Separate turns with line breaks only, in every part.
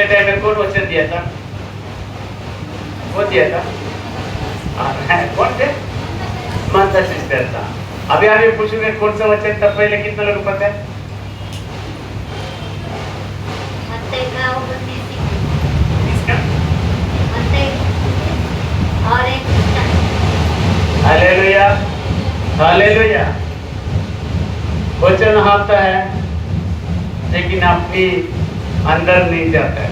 Time में कौन वचन दिया था? कौन दिया था? कौन थे? माता सिस्टर था। अभी आगे पूछूंगे कौन सा वचन था पहले, कितना लोग पता है? Hallelujah, hallelujah. वचन आता है लेकिन अपनी अंदर नहीं जाता है।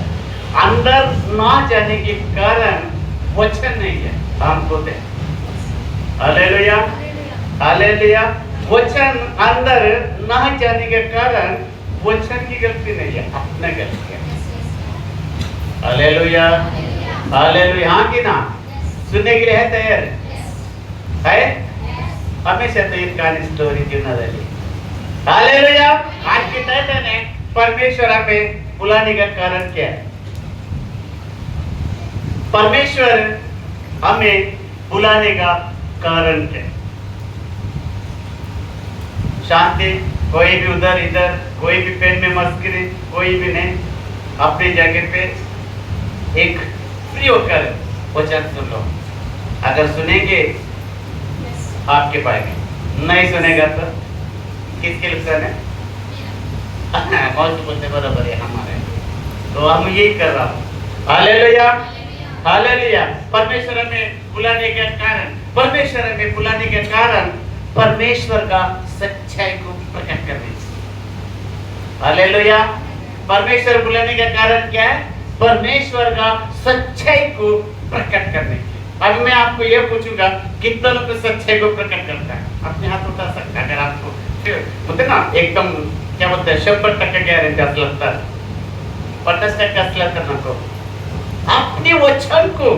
अंदर ना जाने के कारण वचन नहीं है, हम खुद है। Hallelujah, hallelujah. वचन अंदर ना जाने के कारण वचन की गलती नहीं है, अपना गलती है। Hallelujah, hallelujah. हाँ कि ना? सुनने के लिए है तैयार है? हमेशा तो एक कहानी स्टोरी क्यों रही। हालेलुया। आज के टाइटल है परमेश्वर हमें बुलाने का कारण क्या है? परमेश्वर हमें बुलाने का कारण क्या है? शांति, कोई भी उधर इधर, कोई भी पेन में मस्करी, कोई भी नहीं, अपनी जगह पे एक फ्री होकर वचन सुन लो। अगर सुनेंगे आपके पाएंगे, नहीं सुनेगा तो किसके नुकसान है? बहुत बोलते बराबर है हमारे। तो हम यही कर रहा हूँ। Hallelujah, hallelujah. परमेश्वर हमें बुलाने का कारण, परमेश्वर हमें बुलाने के कारण परमेश्वर का सच्चाई को प्रकट करने से। हालेलुया। परमेश्वर बुलाने का कारण क्या है? परमेश्वर का सच्चाई को प्रकट करने के। अब मैं आपको यह पूछूंगा, कितना लोग सच्चाई को प्रकट करता है? अपने हाथ उठा सकता है। अगर आपको बोलते ना एकदम क्या बोलते हैं 100% गारंटी असलता 50% असलता नको, अपने वचन को,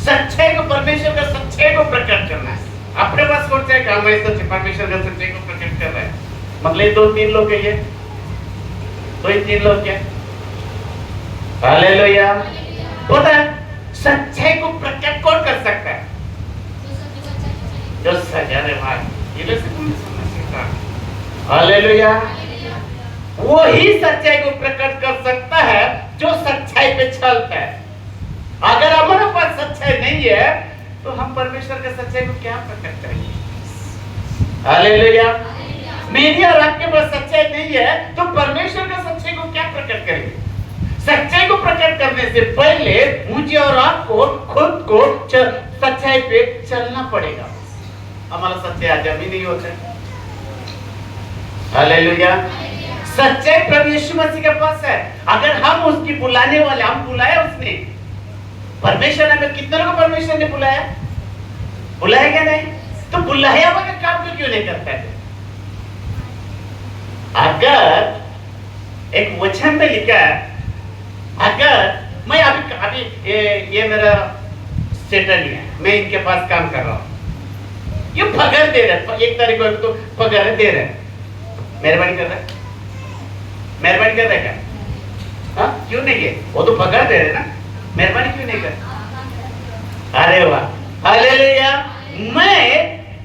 सच्चाई को, परमेश्वर का सच्चाई को प्रकट करना है। अपने पास कौन सा काम है? सच्चाई, परमेश्वर का सच्चाई को प्रकट कर रहा है। मतलब 2-3 लोग है, ये 2-3 लोग क्या? हालेलुया। पता है सच्चाई को प्रकट कौन कर सकता है? जो सजा रहे भाई, ये लोग से कौन सुनना सीखा? हालेलुया। वो ही सच्चाई को प्रकट कर सकता है जो सच्चाई पे चलता है। अगर हमारे पास सच्चाई नहीं है तो हम परमेश्वर के सच्चाई को क्या प्रकट करेंगे? हालेलुया। मेरी और आपके पास सच्चाई नहीं है तो परमेश्वर का सच्चाई को क्या प्रकट करेंगे? सच्चाई को प्रकट करने से पहले मुझे और आपको खुद को सच्चाई पे चलना पड़ेगा। हमारा सच्चाई आज भी नहीं होता है। हालेलुया। सच्चाई प्रभु यीशु मसीह के पास है। अगर हम उसकी बुलाने वाले, हम बुलाया उसने, परमेश्वर ने, कितने लोगों को परमेश्वर ने बुलाया? बुलाया क्या नहीं? तो बुलाया हुआ का काम क्यों नहीं करता है? अगर एक वचन में लिखा है, अगर मैं अभी ये मेरा सेटल है, मैं इनके पास काम कर रहा हूँ, ये पगार दे रहा है, 1 तारीख को तो पगार दे रहा है, मेहरबानी कर रहा है, मेहरबानी कर रहा है क्या? हाँ, क्यों नहीं है? वो तो पगार दे रहे ना, मेहरबानी क्यों नहीं कर? अरे वाह, हालेलुया। मैं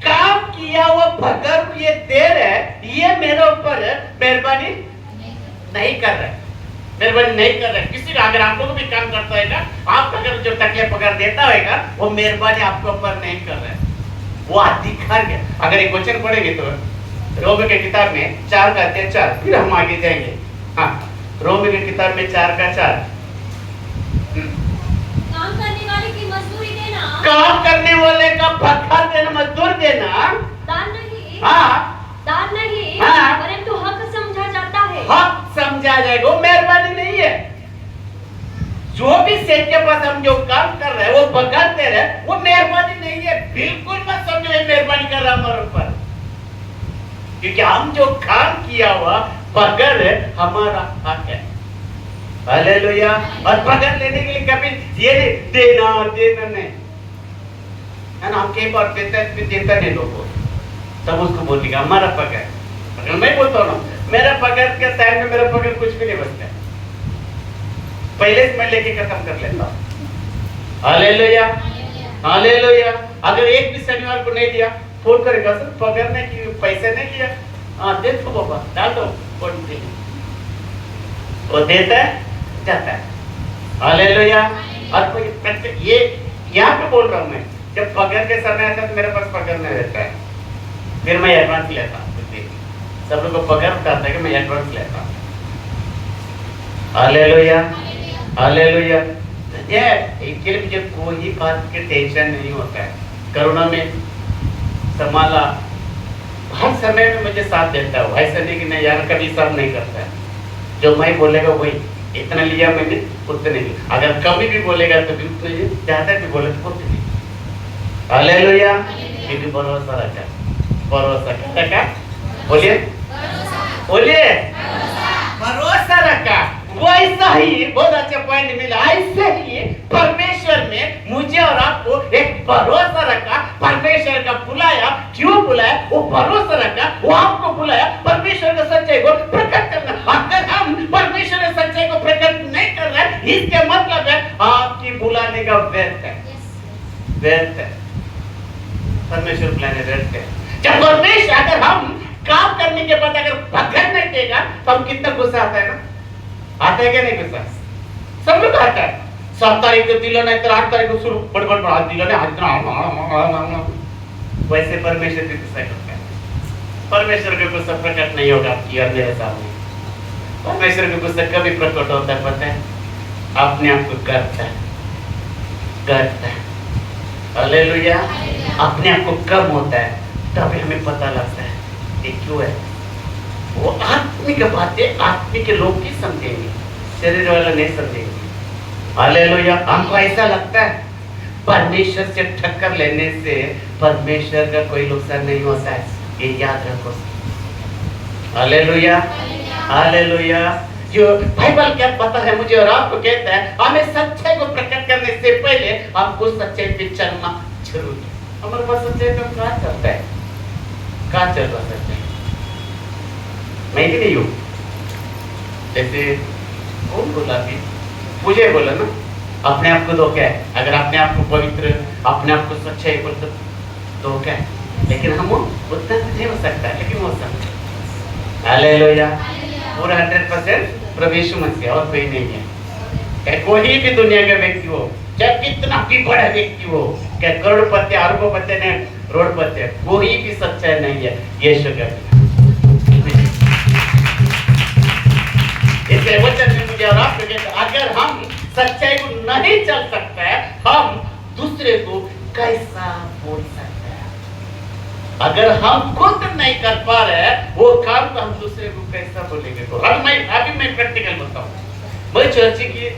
काम किया हुआ पगार को ये दे रहा है, ये मेरे ऊपर मेहरबानी नहीं कर रहा है, मेहरबानी नहीं कर रहा है। किसी का अगर आप लोग भी काम करता है, आप अगर जो टकले पगार देता होगा, वो मेहरबानी आपके ऊपर नहीं कर रहा है, वो अधिकार है। अगर एक वचन पढ़ेंगे तो रोमी के किताब में 4 का अध्याय 4, फिर हम आगे जाएंगे। हाँ, रोमी के किताब में 4 का 4।
काम करने वाले की मजदूरी देना,
काम करने वाले का पगार देना, मजदूर देना,
दान नहीं,
हाँ,
दान नहीं,
हाँ,
परंतु हक समझा जाता है।
हक समझा जाएगा, वो मेहरबानी नहीं है। जो भी सेठ के पास हम जो काम कर रहे हैं, वो पगार दे रहे हैं, वो मेहरबानी नहीं है। बिल्कुल मत समझो ये मेहरबानी कर रहा हमारे ऊपर, क्योंकि हम जो काम किया हुआ पगार है, हमारा हक है। हालेलुया। और पगार लेने के लिए कभी ये देना नहीं है ना, हम कई बार देता नहीं लोगों, तब उसको बोलेगा हमारा पगार। अगर मैं बोलता हूँ ना, मेरा पगार के टाइम में मेरा पगार कुछ भी नहीं बचता है, पहले से मैं लेके खत्म कर लेता हूँ। Hallelujah, hallelujah. अगर एक भी शनिवार को नहीं दिया, फोन करेगा, सर पगार नहीं की, पैसे नहीं दिया, हाँ दे दो बाबा, डाल दो, वो देता है, जाता है। हालेलुया। और कोई ये यहाँ पे बोल रहा हूँ मैं, जब पकड़ के समय आता है तो मेरे पास पकड़ नहीं रहता है, फिर मैं एडवांस लेता हूँ। सब लोग को पकड़ उठाता है कि मैं एडवांस लेता हूँ। Hallelujah, hallelujah. ये इसके लिए मुझे कोई बात की टेंशन नहीं होता है। करुणा में संभाला, हर समय में मुझे साथ देता हूँ। ऐसा नहीं कि मैं यार कभी साथ नहीं करता है। जो मैं बोलेगा वही, इतना लिया मैंने उतने नहीं, अगर कमी भी बोलेगा तो भी उतने ही, ज्यादा भी बोले तो उतने नहीं। हालेलुया। क्योंकि भरोसा रखा, भरोसा क्या रखा? बोलिए बोलिए, भरोसा रखा। वैसा ही बहुत अच्छा पॉइंट मिला। ऐसे ही परमेश्वर में मुझे और आपको एक भरोसा रखा। परमेश्वर का बुलाया, क्यों बुलाया? वो भरोसा रखा, वो आपको बुलाया परमेश्वर का सच्चाई को प्रकट करना। अगर हम परमेश्वर के सच्चाई को प्रकट नहीं कर रहे, इसके मतलब है आपकी बुलाने का व्यर्थ है, व्यर्थ है। परमेश्वर बुलाने व्यर्थ है। जब परमेश्वर, अगर हम काम करने के बाद अगर पकड़ नहीं देगा तो हम कितना गुस्सा आता है ना, आता है क्या नहीं गुस्सा? सब लोग आता है। 7 तारीख को दिलो नहीं तो 8 तारीख को शुरू बड़बड़ हाथ दिलो नहीं, वैसे परमेश्वर भी गुस्सा करता है। परमेश्वर का गुस्सा प्रकट नहीं होगा आपकी और मेरे सामने। परमेश्वर का गुस्सा कभी प्रकट होता है पता है? अपने आप को करता है, करता है। हालेलुया। अपने आप को कम होता है तभी हमें पता लगता है ये क्यों है। वो आत्मिक बातें आत्मिक के लोग ही समझेंगे, शरीर वाला नहीं समझेंगे। हालेलुया। हमको ऐसा लगता है परमेश्वर से टक्कर लेने से परमेश्वर का कोई नुकसान नहीं होता है, ये याद रखो। Hallelujah, hallelujah. जो बाइबल क्या पता है मुझे और आपको कहता है, हमें सच्चाई को प्रकट करने से पहले हमको सच्चाई पे चलना जरूरी है। हमारे पास सच्चाई तो कहाँ चलता है, कहाँ चल रहा सच्चाई? मैं भी नहीं हूँ। जैसे कौन बोला भी, मुझे बोला ना, अपने आप को धोखा है। अगर अपने आप को पवित्र, अपने आप को सच्चाई को धोखा है, लेकिन हम उतना नहीं हो सकता, लेकिन हो सकता है। हालेलुया। पूरा 100% प्रभु यीशु मसीह, और कोई नहीं है। कोई भी दुनिया का व्यक्ति हो, चाहे कितना भी बड़ा व्यक्ति हो, क्या करोड़पति, अरबोपति ने रोडपति, कोई भी सच्चाई नहीं है यीशु का। इसलिए वचन में मुझे और आपको कहता है, अगर हम सच्चाई को नहीं चल सकते हैं, हम दूसरे को कैसा बोल सकते हैं? अगर हम खुद नहीं कर पा रहे हैं वो काम, तो हम दूसरे को कैसा बोलेंगे? तो अभी मैं प्रैक्टिकल बताऊं। मैं चर्च की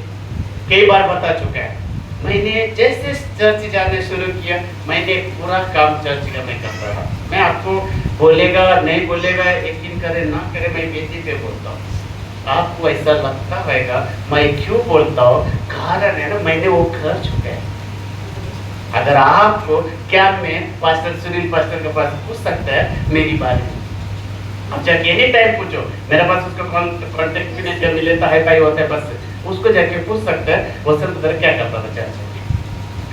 कई बार बता चुका है। मैंने जैसे चर्च जाने शुरू किया, मैंने पूरा काम चर्च का मैं कर रहा। मैं आपको बोलेगा नहीं बोलेगा, यकीन करे ना करे, मैं बेटी पे बोलता हूँ। आपको ऐसा लगता होगा मैं क्यों बोलता हूँ, कारण है ना, मैंने वो कर चुका है। अगर आपको क्या मैं पास्टर सुनील पास्टर के पास पूछ सकता है मेरी बारे में, अब जाके एनी टाइम पूछो, मेरे पास उसका कॉन्टेक्ट भी नहीं, जब मिले तो हाई फाई होता है, बस उसको जाके पूछ सकता है वो सब उधर क्या करता था चर्च में।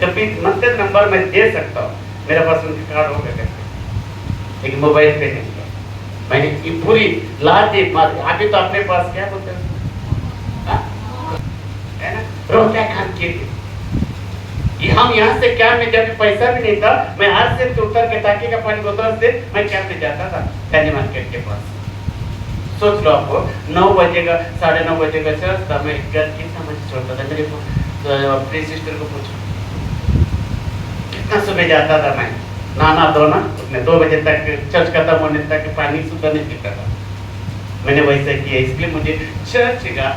कभी मतलब नंबर मैं दे सकता हूँ, मेरे पास उनके कार्ड होगा करके, लेकिन मोबाइल पे नहीं। मैंने ये पूरी लाद दी। अभी तो अपने पास क्या बोलते हैं, है ना, रोटा खान के ये हम यहाँ से क्या में, जब पैसा भी नहीं था, मैं हाथ से उतर के टाके का पानी बोतल से मैं क्या पे जाता था कैनी मार्केट के पास। सोच लो आपको 9 बजे का 9:30 बजे का चर्च था, मैं घर कितना बजे छोड़ता था? मेरे अपनी सिस्टर को पूछो कितना सुबह जाता था मैं, नहाना धोना, उसने 2 बजे तक चर्च खत्म होने तक पानी सुबह नहीं पीता था। मैंने वैसे किया, इसलिए मुझे चर्च का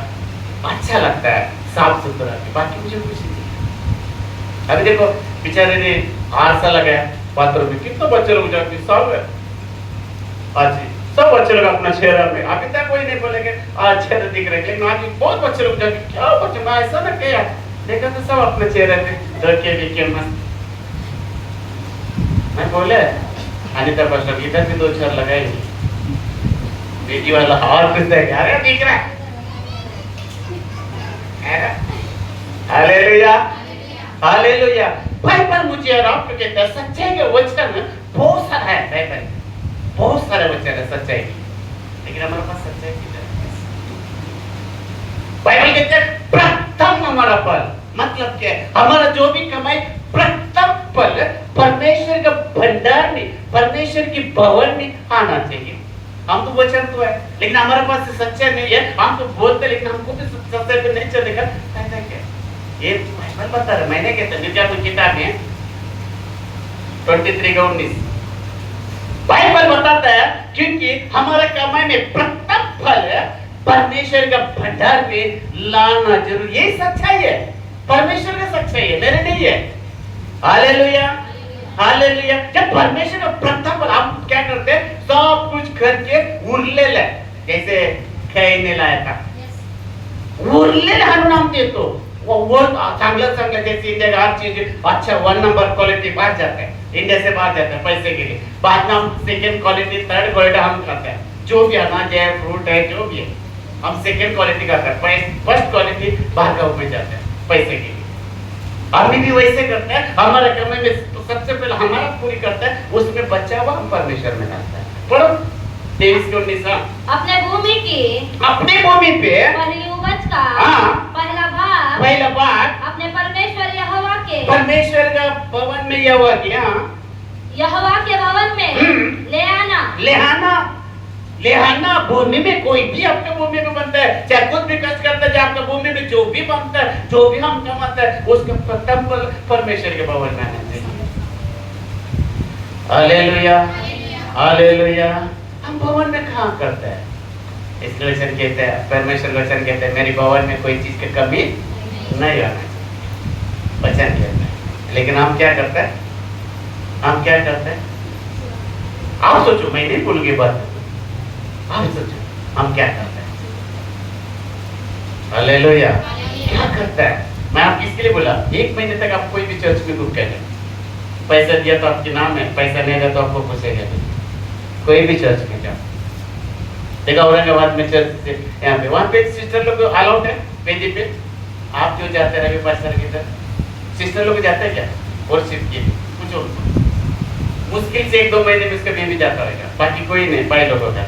अच्छा लगता है, साफ सुथरा। बाकी मुझे कुछ नहीं। अभी देखो बेचारे ने 8 साल लगाया बाथरूम में, कितना बच्चे लोग जाते सब है आज, सब बच्चे लोग अपना चेहरा में, अभी तक कोई नहीं बोलेंगे आज चेहरा दिख रहा है, लेकिन आज बहुत बच्चे लोग जाते, क्या बच्चे, मैं ऐसा ना किया देखा तो सब अपने चेहरे में धोके दिखे मस्त। मैं बोले अनिता पास्टर इधर भी 2 चार लगाएंगे, बेटी वाला और कुछ देगा, अरे दिख रहा है। Hallelujah, hallelujah. बाइबल मुझे और आपको कहता है सच्चाई के वचन बहुत सारा है, बाइबल बहुत सारे वचन है सच्चाई की, लेकिन हमारे पास सच्चाई की बाइबल कहता है प्रथम हमारा फल। मतलब क्या है? हमारा जो भी कमाई प्रथम फल परमेश्वर का भंडार में, परमेश्वर की भवन में आना चाहिए। हम तो वचन तो है, लेकिन हमारे पास सच्चाई नहीं है। हम तो बोलते, लेकिन हमको भी सच्चाई पे नहीं चलेगा। ऐसा क्या? ये बाइबल बता रहा, मैंने कहता निर्गमन की किताब में 23:19 बाइबल बताता है, क्योंकि हमारा कमाई में प्रथम फल परमेश्वर का भंडार में लाना जरूरी। यही सच्चाई है, परमेश्वर का सच्चाई है, मेरे नहीं है। Hallelujah, hallelujah. जब परमेश्वर का प्रथम फल, हम क्या करते हैं? सब कुछ करके उरले ले, जैसे कहने लाया था उरले हम नाम दे तो वो चांगला चांगला, जैसे इंडिया का हर चीज अच्छा 1 नंबर क्वालिटी बाहर जाता है, इंडिया से बाहर जाता है पैसे के लिए। बाद में हम सेकंड क्वालिटी, थर्ड क्वालिटी हम करते हैं। जो भी अनाज है, फ्रूट है, जो भी है, हम सेकंड क्वालिटी करते हैं। फर्स्ट क्वालिटी बाहर का में जाता है पैसे के लिए। अभी भी वैसे करते हैं। हमारे कमाई में तो सबसे पहले हमारा पूरी करता है, उसमें बचा हुआ हम परमेश्वर में डालता है। पढ़ो 23:19।
अपने भूमि की,
अपने भूमि पे
पहली उपज का पहला भाग अपने परमेश्वर यहोवा के,
परमेश्वर का भवन में यहोवा के,
यहोवा के भवन में ले आना।
ले आना। भूमि में कोई भी आपके भूमि में बनता है, चाहे कुछ भी कष्ट करता है, आपके भूमि में जो भी बनता है, जो भी हम कमाते हैं, उसका प्रथम फल परमेश्वर के भवन में आना चाहिए। Hallelujah, hallelujah. हम भवन में कहाँ करते हैं? इसलिए वचन कहते हैं, परमेश्वर वचन कहते हैं, मेरी भवन में कोई चीज की कमी नहीं आना चाहिए, वचन कहते हैं। लेकिन हम क्या करते हैं? हम क्या करते हैं? आप सोचो, मैं नहीं बोलूंगी बात, आप सोचो हम क्या करते हैं। हालेलुया। क्या करता है? मैं आप किसके लिए बोला? 1 महीने तक आप कोई भी चर्च में रुक गए, पैसा दिया तो आपके नाम है, पैसा नहीं दिया तो आपको पूछेगा। कोई भी चर्च में जाओ, देखा औरंगाबाद में चर्च से यहाँ पे, वहाँ पे सिस्टर लोग अलाउड है पेजी पे। आप जो जाते रहे पास्टर की तरफ, सिस्टर लोग जाते हैं क्या वर्शिप के लिए? कुछ मुश्किल से 1-2 महीने में उसका बेबी जाता रहेगा, बाकी कोई नहीं। भाई लोगों का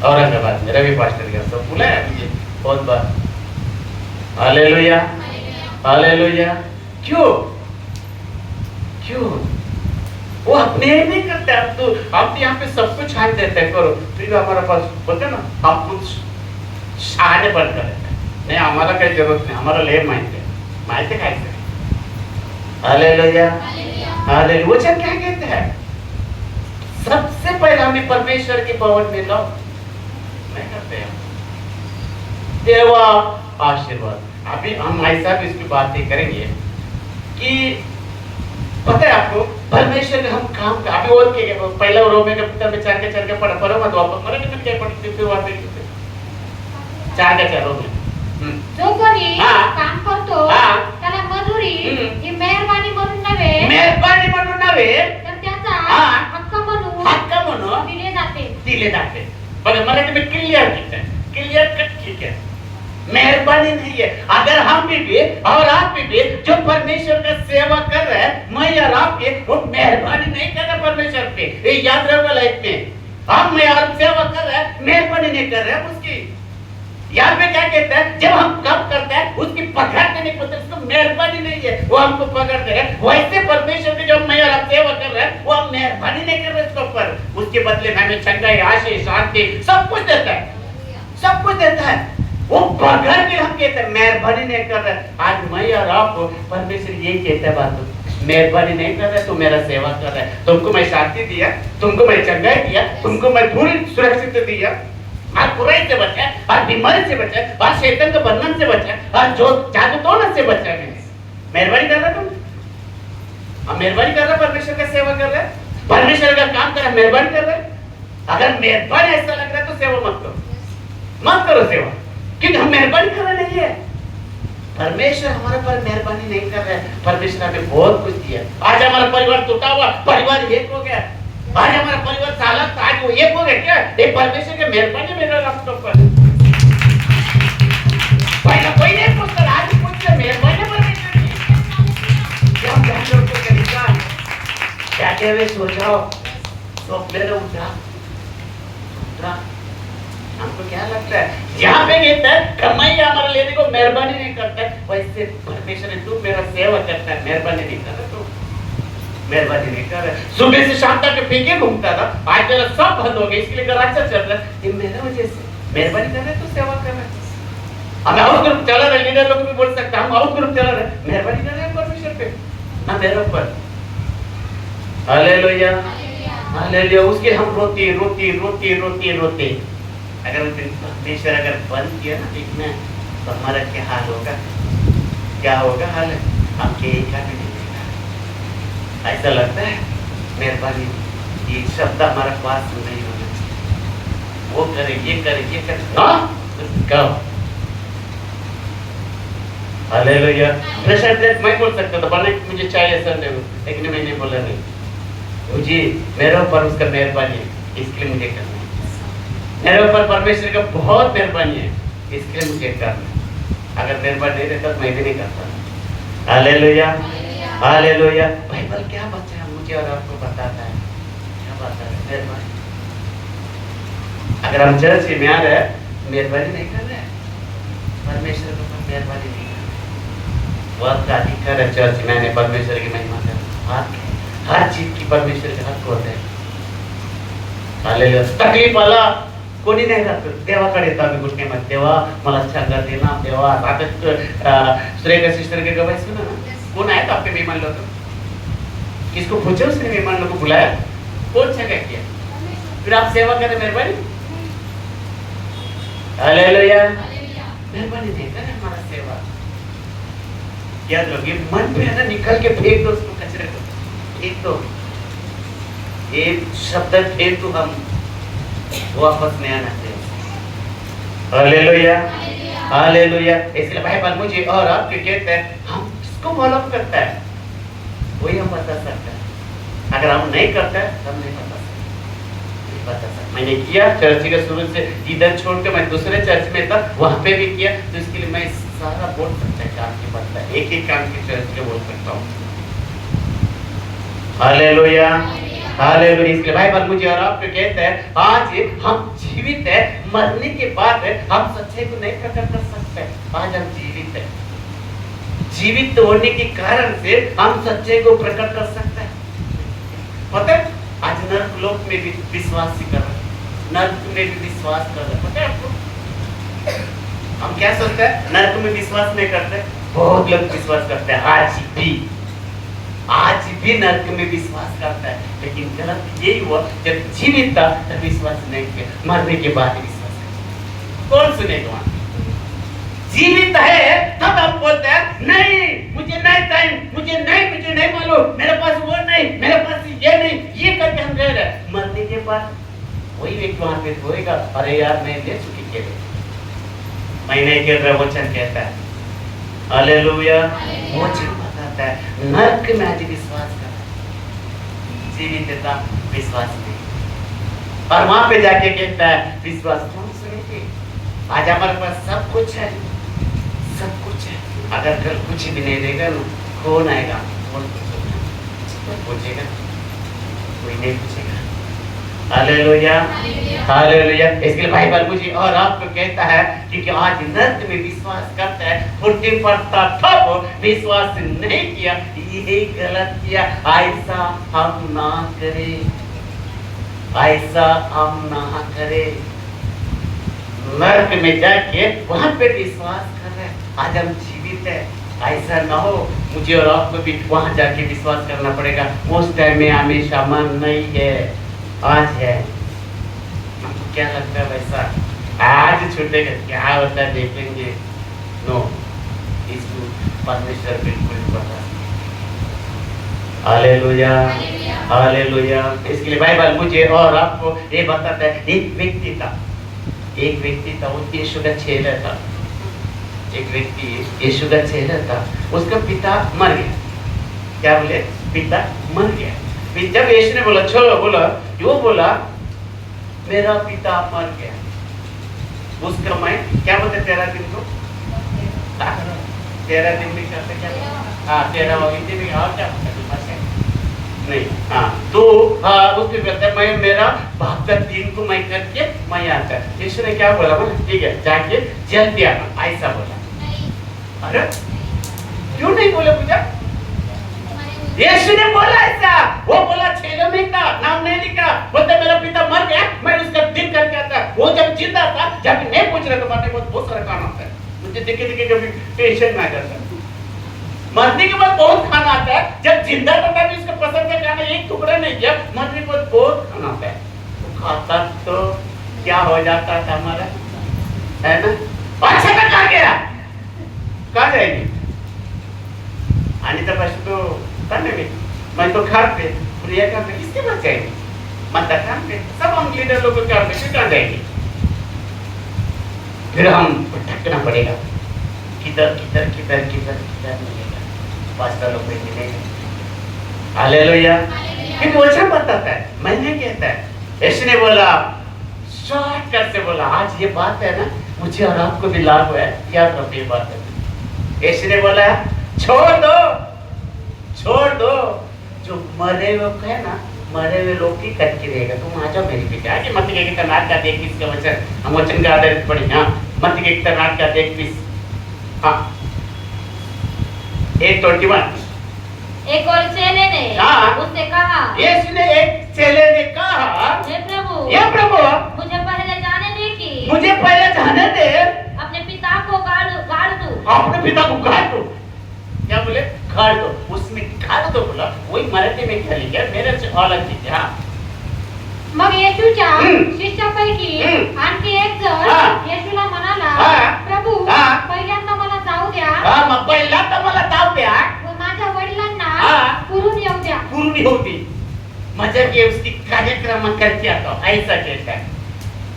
औरंगाबाद में रवि पास्टर का सब बोला है मुझे बहुत बार। Hallelujah, hallelujah. क्यों? वो अपने नहीं करते। आप तो यहाँ पे सब कुछ छान देते हैं, करो, फिर हमारे पास बोलते ना, हम कुछ छाने बंद कर देते हैं। नहीं, हमारा कोई जरूरत नहीं, हमारा ले मायते कैसे। Hallelujah, hallelujah. वचन क्या कहते हैं? सबसे पहले हमें परमेश्वर के भवन में लाओ, नहीं करते हैं। देवा आशीर्वाद। अभी हम ऐसा भी इसकी बातें करेंगे कि पता है आपको, परमेश्वर ने हम काम का अभी और के पहला रोमे का पुस्तक में 4 के पढ़ा पढ़ो मत वापस मरे कितने क्या पढ़ते फिर वहां पे 4 के 4 रोमे
जो कोणी काम करतो त्याला मजुरी ही मेहरबानी म्हणून नव्हे तर त्याचा हक्क म्हणून दिले जाते। बघा मराठी में क्लियर कट ठीक है। मेहरबानी नहीं है। अगर हम भी और आप भी जो परमेश्वर का सेवा कर रहे हैं, मैं और आप के, वो मेहरबानी नहीं कर रहे परमेश्वर पे। ये याद रखो लाइफ में, हम मैं और सेवा कर रहे हैं, मेहरबानी नहीं कर रहे हैं उसकी। यहाँ पे क्या कहता है? जब हम काम करते हैं उसकी पकड़ते नहीं, पता उसको मेहरबानी नहीं है, वो हमको पकड़ते हैं। वैसे परमेश्वर की जब मैं और आप सेवा कर रहे हैं, वो हम मेहरबानी नहीं कर रहे उसके ऊपर, उसके बदले में हमें चंगाई, आशीष, शांति सब कुछ देता है, सब कुछ देता है। वो पकड़ के हम कहते हैं मेहरबानी नहीं कर रहे। आज मैं और आप परमेश्वर यही कहता है बात, मेहरबानी नहीं कर रहे तो मेरा सेवा कर रहे। तुमको मैं शांति दिया, तुमको मैं चंगाई दिया, तुमको मैं पूरी सुरक्षित दिया, और बुराई से बचा, और बीमारी से बचा, और शैतान के बंधन से बचा, और जो जादू टोना से बचा। मेहरबानी कर रहे तुम? हम मेहरबानी कर रहे, परमेश्वर का सेवा कर रहे, परमेश्वर का काम कर रहे, मेहरबानी कर रहे। अगर मेहरबानी ऐसा लग रहा है तो सेवा मत करो, मत करो सेवा, क्योंकि हम मेहरबानी कर रहे नहीं है। परमेश्वर हमारे पर मेहरबानी नहीं कर रहे। परमेश्वर हमें बहुत कुछ दिया। आज हमारा परिवार टूटा हुआ, परिवार एक हो गया। आज हमारा परिवार चालक, आज वो एक हो गया क्या? ये परमेश्वर की मेहरबानी मेरे रास्ते पर। पहले कोई नहीं पूछता, आज पूछते मेहरबानी परमेश्वर की। क्या ध्यान रखो तरीका, क्या कह रहे सो जाओ, तो मेरे उठा, हमको
क्या लगता है यहाँ पे कहता है कमाई हमारे लेने को मेहरबानी नहीं करता है, वैसे परमेश्वर ने तू मेरा सेवा करता है, मेहरबानी नहीं कर रहा तू, मेहरबानी नहीं कर रहा। सुबह से शाम तक पीके घूमता था, आज तेरा सब बंद हो गया, इसके लिए घर अच्छा चल रहा है, ये मेरा वजह से मेहरबानी कर रहा है, तू सेवा कर रहा है। हम हाउस ग्रुप चला रहे, लीडर लोग भी बोल सकते हैं हम हाउस ग्रुप चला रहे, मेहरबानी कर रहे हैं परमेश्वर पे ना मेरे ऊपर। Hallelujah hallelujah. उसके हम रोते रोते रोते रोते रोते, अगर उस दिन परमेश्वर अगर बंद किया ना देखना तो हमारा क्या हाल होगा, क्या होगा हाल है, हम के एक भी नहीं देगा। ऐसा लगता है मेहरबानी ये शब्द हमारे पास नहीं होना चाहिए, वो करे ये करे ये करे ना कब। हालेलुया। प्रेशर मैं बोल सकता था बने मुझे चाहिए संडे में, लेकिन मैंने बोला नहीं, मुझे मेरे ऊपर उसका मेहरबानी है इसके लिए मुझे करना है, मेरे ऊपर परमेश्वर का बहुत मेहरबानी है इसके लिए मुझे करना है। अगर मेहरबानी नहीं रहता तो मैं भी नहीं करता। Hallelujah hallelujah. बाइबल क्या बच्चा है मुझे और आपको बताता है, क्या बताता है मेहरबानी। अगर हम चर्च में आ रहे हैं मेहरबानी नहीं कर रहे हैं, परमेश्वर के ऊपर मेहरबानी नहीं कर रहे, वह का अधिकार है चर्च में आने परमेश्वर की महिमा कर, हर चीज की परमेश्वर के हक होते हैं। हालेलुया। तकलीफ वाला कोणी नाही राहत, देवाकडे येतो आम्ही गोष्टी मध्ये, देवा मला चांगला दे ना देवा। आता श्रेया सिस्टर के गवाही सुना ना, कौन आया था आपके मेहमान लोग, किसको पूछे उसने मेहमान लोग को बुलाया, कौन सा क्या किया, फिर आप सेवा करें मेहरबानी। हालेलुया मेहरबानी नहीं करे हमारा सेवा। याद रखिए मन पे है ना निकल के फेंक दो उसको कचरे को, एक तो एक शब्द फेंक तो हम वापस नहीं आना चाहिए। Hallelujah hallelujah. इसलिए बाइबल मुझे और आपके कहते हैं हम किसको फॉलो करता है वही हम बता सकते हैं, अगर हम नहीं करते हैं हम नहीं बता सकते। मैंने किया चर्च के शुरू से, इधर छोड़ के मैं दूसरे चर्च में था वहां पे भी किया, तो इसके लिए मैं सारा बोल सकता है काम की बात है, एक एक काम की चर्च के बोल सकता हूँ। Hallelujah hallelujah. इसलिए बाइबल मुझे और आपको कहता है आज हम जीवित है, मरने के बाद हम सच्चाई को नहीं प्रकट कर सकते, आज हम जीवित है, जीवित होने के कारण से हम सच्चाई को प्रकट कर सकते हैं। पता है आज नर्क लोक में भी विश्वास ही कर रहे हैं, नर्क में भी विश्वास कर रहे हैं, पता है आपको। हम क्या सोचते हैं नर्क में विश्वास नहीं करते, बहुत लोग विश्वास करते हैं, आज भी नर्क में विश्वास करता है, लेकिन गलत यही हुआ जब जीवित था तब विश्वास नहीं किया, मरने के बाद विश्वास किया। कौन सुनेगा वहां, जीवित है तब हम बोलते हैं नहीं मुझे नहीं टाइम, मुझे नहीं मालूम, मेरे पास वो नहीं, मेरे पास ये नहीं, ये करके हम रह रहे हैं। मरने के बाद वही व्यक्ति वहां पे होएगा, अरे यार मैं ले चुकी के मैं नहीं कर रहा, वचन कहता है। हालेलुया। वचन बताता है नरक में आज विश्वास कर, जीवित था विश्वास नहीं, और वहां पे जाके कहता है विश्वास कौन सुनेगी। आज हमारे पास सब कुछ है, सब कुछ है, अगर कल कुछ भी नहीं देगा ना कौन आएगा, कौन पूछेगा, कोई नहीं पूछेगा। Hallelujah hallelujah. इसके बाइबल मुझे और आपको कहता है कि आज नर्क में विश्वास करता है, फुर्ती पड़ता तब विश्वास नहीं किया, यही गलत किया। ऐसा हम ना करें, ऐसा हम ना करें। नर्क में जाके वहां पे विश्वास कर रहे हैं, आज हम जीवित है, ऐसा ना हो मुझे और आपको भी वहां जाके विश्वास करना पड़ेगा। उस टाइम में हमेशा मन नहीं है, आज है। हमको क्या लगता है वैसा आज छूटेगा, क्या होता है देखेंगे। नो, इसको परमेश्वर बिल्कुल पता। Hallelujah hallelujah. इसके लिए बाइबल मुझे और आपको ये बताता है एक व्यक्ति था, वो यीशु का चेला था। एक व्यक्ति यीशु का चेला था, उसका पिता मर गया। क्या बोले, पिता मर गया। जब यीशु ने बोला चलो, बोला मेरा पिता मर गया, उसका मैं क्या बोलते 13 दिन को 13 दिन भी करते क्या, हाँ 13 हिंदी में और क्या नहीं, हाँ तो उसके कहते मैं मेरा 72 दिन को मैं करके मैं आता है। यीशु ने क्या बोला? बोला ठीक है जाके जल्दी आना, ऐसा बोला। अरे क्यों नहीं बोले पूजा? यीशु ने बोला ऐसा। वो बोला छेलों में का नाम नहीं लिखा, बोलते मेरा पिता मर गया, मैं उसका दिन करके आता। वो जब जिंदा था, जब नहीं पूछ रहे तो मरने के बाद बहुत सारा खाना आता है। मुझे देखे देखे कभी टेंशन में आ जाता है। मरने के बाद बहुत खाना आता है, जब जिंदा था तभी उसका पसंद का खाना एक टुकड़ा नहीं किया, मरने के बाद बहुत खाना आता है। तो खाता तो क्या हो जाता था हमारा, है ना? अच्छा तक कहाँ गया? कहाँ जाएगी? अनिता पास तो करने में, मैं तो घर पे, प्रिया घर पे, किसके पास जाएगी? माता काम पे, सब हम लीडर लोग को काम पे, फिर कहाँ जाएगी? फिर हम भटकना पड़ेगा, किधर किधर किधर किधर किधर मिलेगा, पास्टर लोग पे मिलेगा। हालेलुया। फिर वचन बताता है, मैंने कहता है, यीशु ने बोला शॉर्टकट से बोला, आज ये बात है ना, मुझे और आपको भी लाभ हुआ है, क्या करते ये बात है। यीशु ने बोला छोड़ दो जो मरे हुए है ना, मरे हुए लोग की करके रहेगा। तुम आ जाओ मेरे पीछे। आगे मत के तनाट का देख किसका वचन, हम वचन का आधारित पढ़े। हाँ मत के तनाट का देख किस, हाँ 8:21।
एक और चेले ने उससे कहा,
यीशु ने एक चेले ने कहा,
हे प्रभु
मुझे
पहले जाने दे कि
मुझे पहले जाने दे,
अपने पिता को गाड़ दूं।
अपने पिता को गाड़ दो। क्या बोले? गाड़ दो। उसमें गाड़ दो बोला, वही मराठी में क्या लिखा है, मेरे से अलग चीज है।
मग येशूच्या शिष्यापैकी आणखी एक जण येशूला म्हणाला, प्रभू पहिल्यांदा मला जाऊ द्या,
मग पहिल्यांदा मला जाऊ द्या,
माझ्या वडिलांना पुरून येऊ द्या।
मजा के उसकी कार्यक्रम करके आता हूँ, ऐसा कहता है।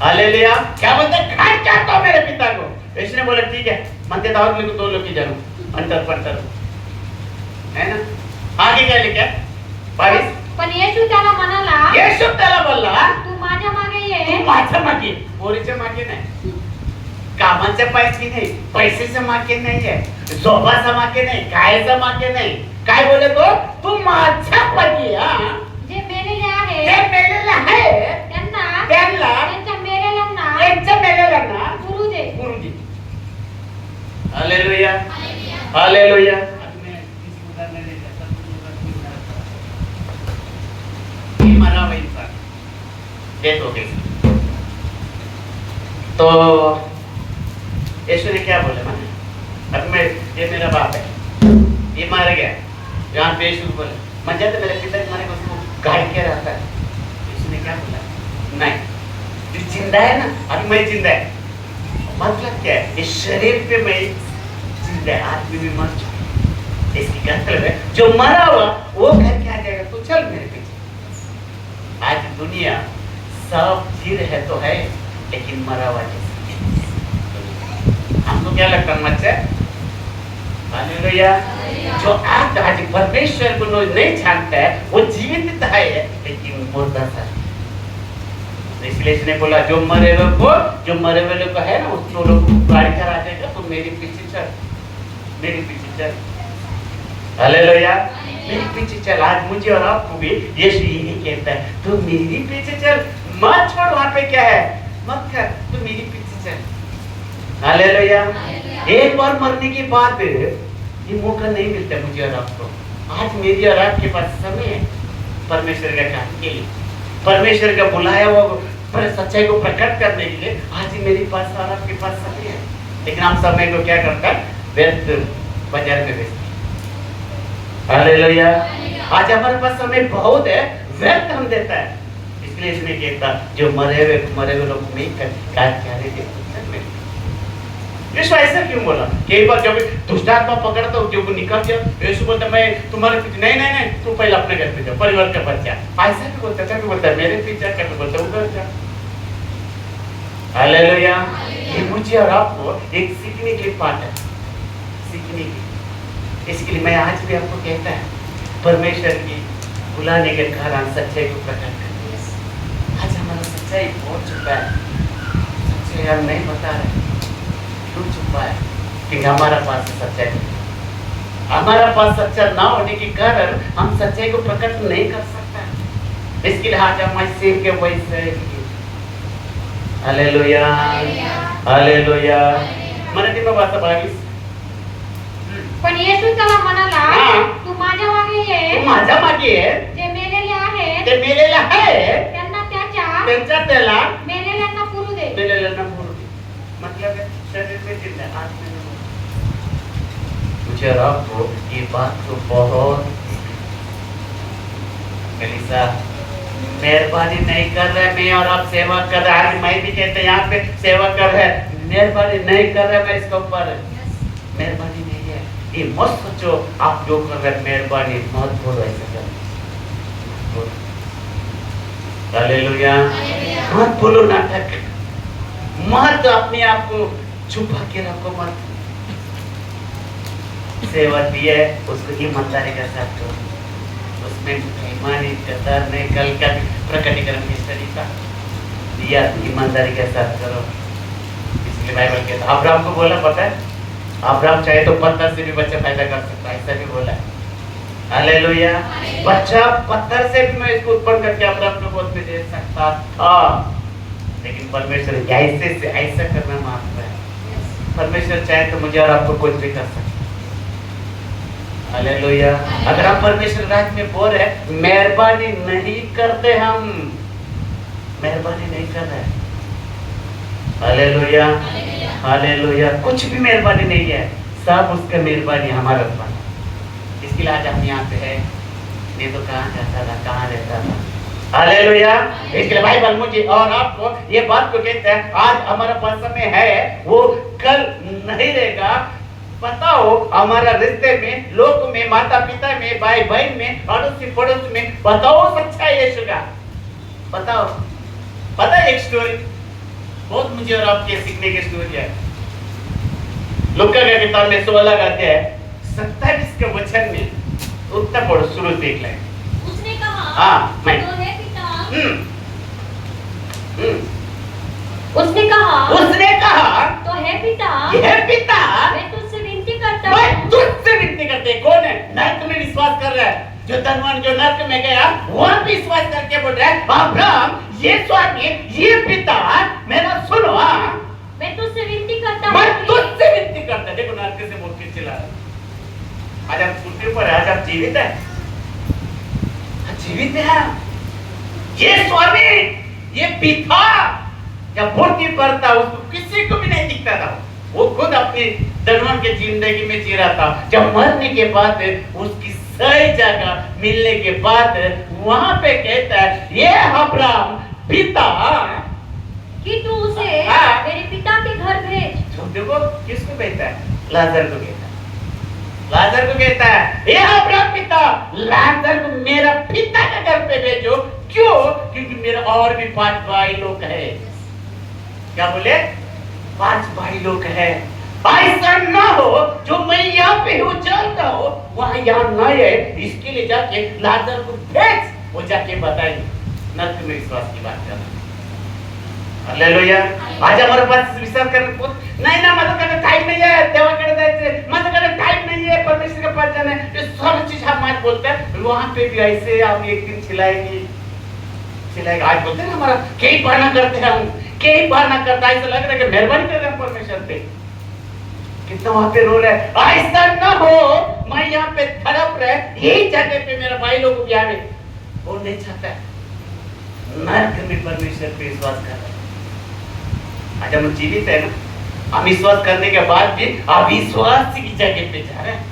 हालेलुया। क्या बोलते हैं? घर क्या आता हूँ मेरे पिता को। यीशु ने बोला ठीक है, मनते दाऊद में को 2 लोग की जानो, अंतर पंतर है ना। आगे क्या लिखा है? 22।
पण येशू त्याला म्हणाला,
येशू त्याला बोलला,
तू माझ्या मागे ये।
तू माझ्या मागे, पोरीच्या मागे नाही, कामाच्या पायची नाही, पैशाच्या मागे नाहीये, झोपाच्या मागे नाही, खायच्या मागे नाही। काय बोले तो? तू माझ्या मागे या।
जे मेलेले आहे
त्यांना
त्यांच्या मेलेल्यांना
गुरु दे।
हालेलुया।
हालेलुया। मरा हुआ इंसान डेथ हो गई। तो यीशु ने क्या बोला? माने अब मैं, ये मेरा बाप है, ये मर गया, यहाँ पे यीशु बोले मजा तो मेरे पिता मारे उसको गाड़ के रहता है। यीशु ने क्या बोला? नहीं, जो जिंदा है ना, अभी मैं जिंदा है। मतलब क्या है? इस शरीर पे मैं जिंदा है, आदमी भी मर चुका। इसकी क्या मतलब है? जो मरा हुआ वो घर क्या जाएगा? तो चल मेरे पीछे। आज दुनिया सब जी रहे तो है, लेकिन मरा हुआ जैसे। हमको क्या लगता है? मच्छा। हालेलुया। जो आज परमेश्वर को नहीं जानता है, वो जीवित है लेकिन मुर्दा सा। इसलिए इसने बोला जो मरे हुए को है ना, उसको लोग गाड़ी करा देगा, तो मेरे पीछे चल। हालेलुया। मेरे पीछे चल। आज मुझे और आपको भी यीशु यही कहता है, तू मेरे पीछे चल, मत छोड़। वहां पे क्या है? मत कर, तू मेरे पीछे चल। हालेलुया। एक बार मरने के बाद ये मौका नहीं मिलता मुझे और आपको। आज मेरी और आपके पास समय है परमेश्वर का काम के लिए, परमेश्वर का बुलाया हुआ सच्चाई को प्रकट करने के लिए। आज ही मेरे पास और आपके पास समय है, लेकिन हम समय को क्या करता है? व्यर्थ बाजार में बेचते। हालेलुया। आज हमारे पास समय बहुत है, व्यर्थ हम देता है। इसलिए इसने कहता जो मरे हुए लोग नहीं कर यीशु ऐसा क्यों बोला? कई बार जब दुष्टात्मा पकड़ता हूँ, जब निकल जाए, यीशु बोलता मैं तुम्हारे पीछे नहीं, तू पहले अपने घर पे जा, परिवार का बच्चा। ऐसा क्यों बोलता? क्या बोलता है? मेरे पीछे क्या बोलता है? उधर जा। हालेलुया। ये मुझे और आपको एक सीखने की बात है, सीखने की। इसके लिए मैं आज भी आपको कहता है, परमेश्वर की बुलाने के कारण सच्चाई को प्रकट करें। आज हमारा सच्चाई बहुत छुपा है, सच्चाई हम नहीं बता रहे। क्यों छुपा है? क्योंकि हमारा पास सच्चाई नहीं। हमारा पास सच्चा ना होने के कारण हम सच्चाई को प्रकट नहीं कर सकते। इसके लिए आज हम सेव के वैसे हालेलुया, हालेलुया. मराठीમાં भाषा 22.
पण येशू त्याला म्हणाला,
हा.
तू माझ्या मागे
तू
ये.
माझ्या मागे ये.
जे मेलेले आहेत
ते मेलेले आहे
त्यांना
त्यांच्या त्याला
मेलेल्यांना पुरू दे.
मेलेल्यांना पुरू दे. मतलब है शरीर में जिंदा है, आत्मा में नहीं. मुझे और आपको ये बात तो बहुत कलीसा मेहरबानी नहीं कर रहे. मैं और आप सेवा कर रहे हैं. आज मैं भी कहते हैं यहाँ पे सेवा कर रहे हैं. मेहरबानी नहीं कर रहे. मैं इसके ऊपर मेहरबानी नहीं है. ये मत सोचो आप जो कर रहे हैं मेहरबानी मत बोलो ऐसा कर. हालेलुया, मत बोलो नाटक. मत अपने आप को छुपा के रखो. मत सेवा दी है उसको ईमानदारी के साथ करो. उसमें ईमानी कदर नहीं. कल का प्रकटीकरण की स्टडी था दिया ईमानदारी के साथ करो. इसलिए बाइबल कहता है अब्राहम को बोला पता है अब्राहम चाहे तो पत्थर से भी बच्चा पैदा कर सकता है. ऐसा भी बोला है. हालेलुया. बच्चा पत्थर से भी मैं इसको उत्पन्न करके अब्राहम को गोद में दे सकता था. लेकिन परमेश्वर ऐसे से ऐसा करना मांगता है. परमेश्वर चाहे तो मुझे और आपको कुछ भी कर सकता है. हालेलुया. अगर हम परमेश्वर राज में बोल रहे मेहरबानी नहीं करते, हम मेहरबानी नहीं कर रहे. Hallelujah, hallelujah. कुछ भी मेहरबानी नहीं है, सब उसका मेहरबानी हमारे ऊपर. इसके लिए आज हम यहाँ पे है. नहीं तो कहाँ जाता था, कहाँ रहता था. हालेलुया. इसके लिए बाइबल मुझे और आपको ये बात को कहता है आज हमारा पास समय है वो कल नहीं रहेगा. बताओ हमारा रिश्ते में, लोग में, माता पिता में, भाई बहन में, अड़ोसी पड़ोस में बताओ सच्चाई यीशु का. बताओ. पता है एक स्टोरी बहुत मुझे और आपके सीखने की स्टोरी है. लूका का किताब में 16 अध्याय 27 के वचन में उत्तर पढ़ो. शुरू से एक लाइन.
उसने कहा,
हाँ मैं
तो हे पिता.
उसने कहा
तो हे पिता.
हे पिता
मैं तुझसे विनती करता
मैं
हूँ.
तुझसे विनती करते. कौन है? नरक में विश्वास कर रहा है. जो धनवान जो नरक में गया वहां भी विश्वास करके बोल रहा है अब्राहम ये स्वामी ये पिता मेरा सुनो.
मैं तुझसे विनती करता
मैं
हूँ.
तुझसे विनती करता. देखो नरक से बोल के चला. आज आप छुट्टी पर है, आज आप जीवित है. जीवित है. ये स्वामी ये पिता जब मूर्ति पर था उसको किसी को भी नहीं दिखता था. वो खुद अपनी धनवान के जिंदगी में जी रहा था. जब मरने के बाद उसकी सही जगह मिलने के बाद वहां पे कहता है ये अब्राहम पिता
कि तू उसे मेरे पिता के घर भेज.
तो देखो किसको कहता है? लाजर को कहता है. लाजर को कहता है ये अब्राहम पिता लाजर को मेरा पिता के घर पे भेजो. क्यों? क्योंकि मेरा और भी 5 भाई लोग हैं. क्या बोले? 5 भाई लोग हैं. ऐसा ना हो जो मैं यहाँ पे हूँ चलता हो वहाँ यहाँ न है. इसके लिए जाके लाजर को भेज. वो जाके बताएंगे. नरक में विश्वास की बात करना. हालेलुया. आज हमारे पास विश्वास करने को नहीं ना मदद करने टाइम नहीं है. देवाकडे जायचे मदद करने टाइम नहीं है. परमेश्वर के पास जाना है. ये सब चीज हम आज बोलते हैं. वहाँ पे भी ऐसे हम एक दिन चिल्लाएंगे. आज बोलते हैं ना हमारा कई बहाना करते हैं. हम कई बहाना करता है. ऐसा लग रहा है कि मेहरबानी कर रहे हैं परमेश्वर पे. कितना वहाँ पे रो रहा है. ऐसा ना हो मैं यहाँ पे तड़प रहे यही जगह पे मेरा भाई लोग भी आवे. वो नहीं चाहता है. नरक में परमेश्वर पे विश्वास कर रहे हैं. आज हम जीवित है ना. हम विश्वास करने के बाद भी अविश्वास की जगह पे जा रहे हैं.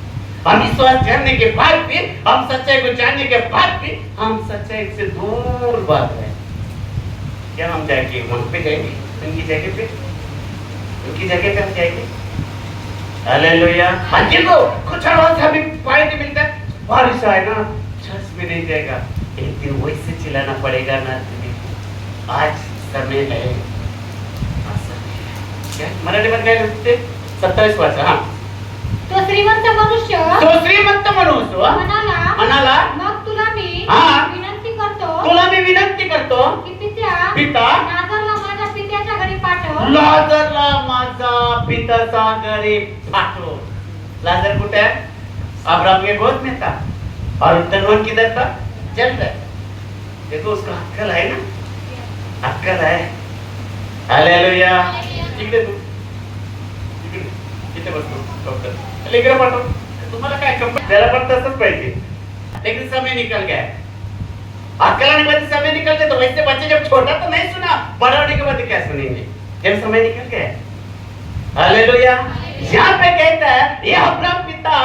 हम विश्वास करने के बाद भी हम सच्चाई को जानने के बाद भी हम सच्चाई से दूर भाग रहे हैं. क्या हम जाएंगे वहां पे जाएंगे उनकी जगह पे हम जाएंगे. हालेलुया. देखो कुछ और अभी फायदे मिलता है. बारिश आए ना चर्च में नहीं जाएगा. एक दिन वैसे चिल्लाना पड़ेगा ना. आज समय है. क्या मराठीमध्ये काय लिहिते? 27 वाचा. हाँ
तो श्रीमंत मनुष्य
म्हणाला
मग तुला मी
हाँ.
विनंती करतो
की
की
पिता
लाजरला माझ्या पित्याच्या घरी पाठव.
लाजरला माझा पिताचा घरी पाठव. लाजर कुठे है? अब्राहम के गोद में था. और धनवान किधर था? जल रहा है. देखो उसका अक्कल है ना. अक्कल है. हालेलुया. इकडे तू इकडे इथे बसतो डॉक्टर इकडे पाठव. तुम्हाला काय कंपनी त्याला पण तसंच पाहिजे. लेकिन समय निकल गया. अक्ल आने के बाद समय निकलते तो वैसे बच्चे जब छोटा तो नहीं सुना, बड़ा होने के बाद क्या सुनेंगे जब समय निकल गया. हालेलुया. यहाँ पे कहता है ये अपना पिता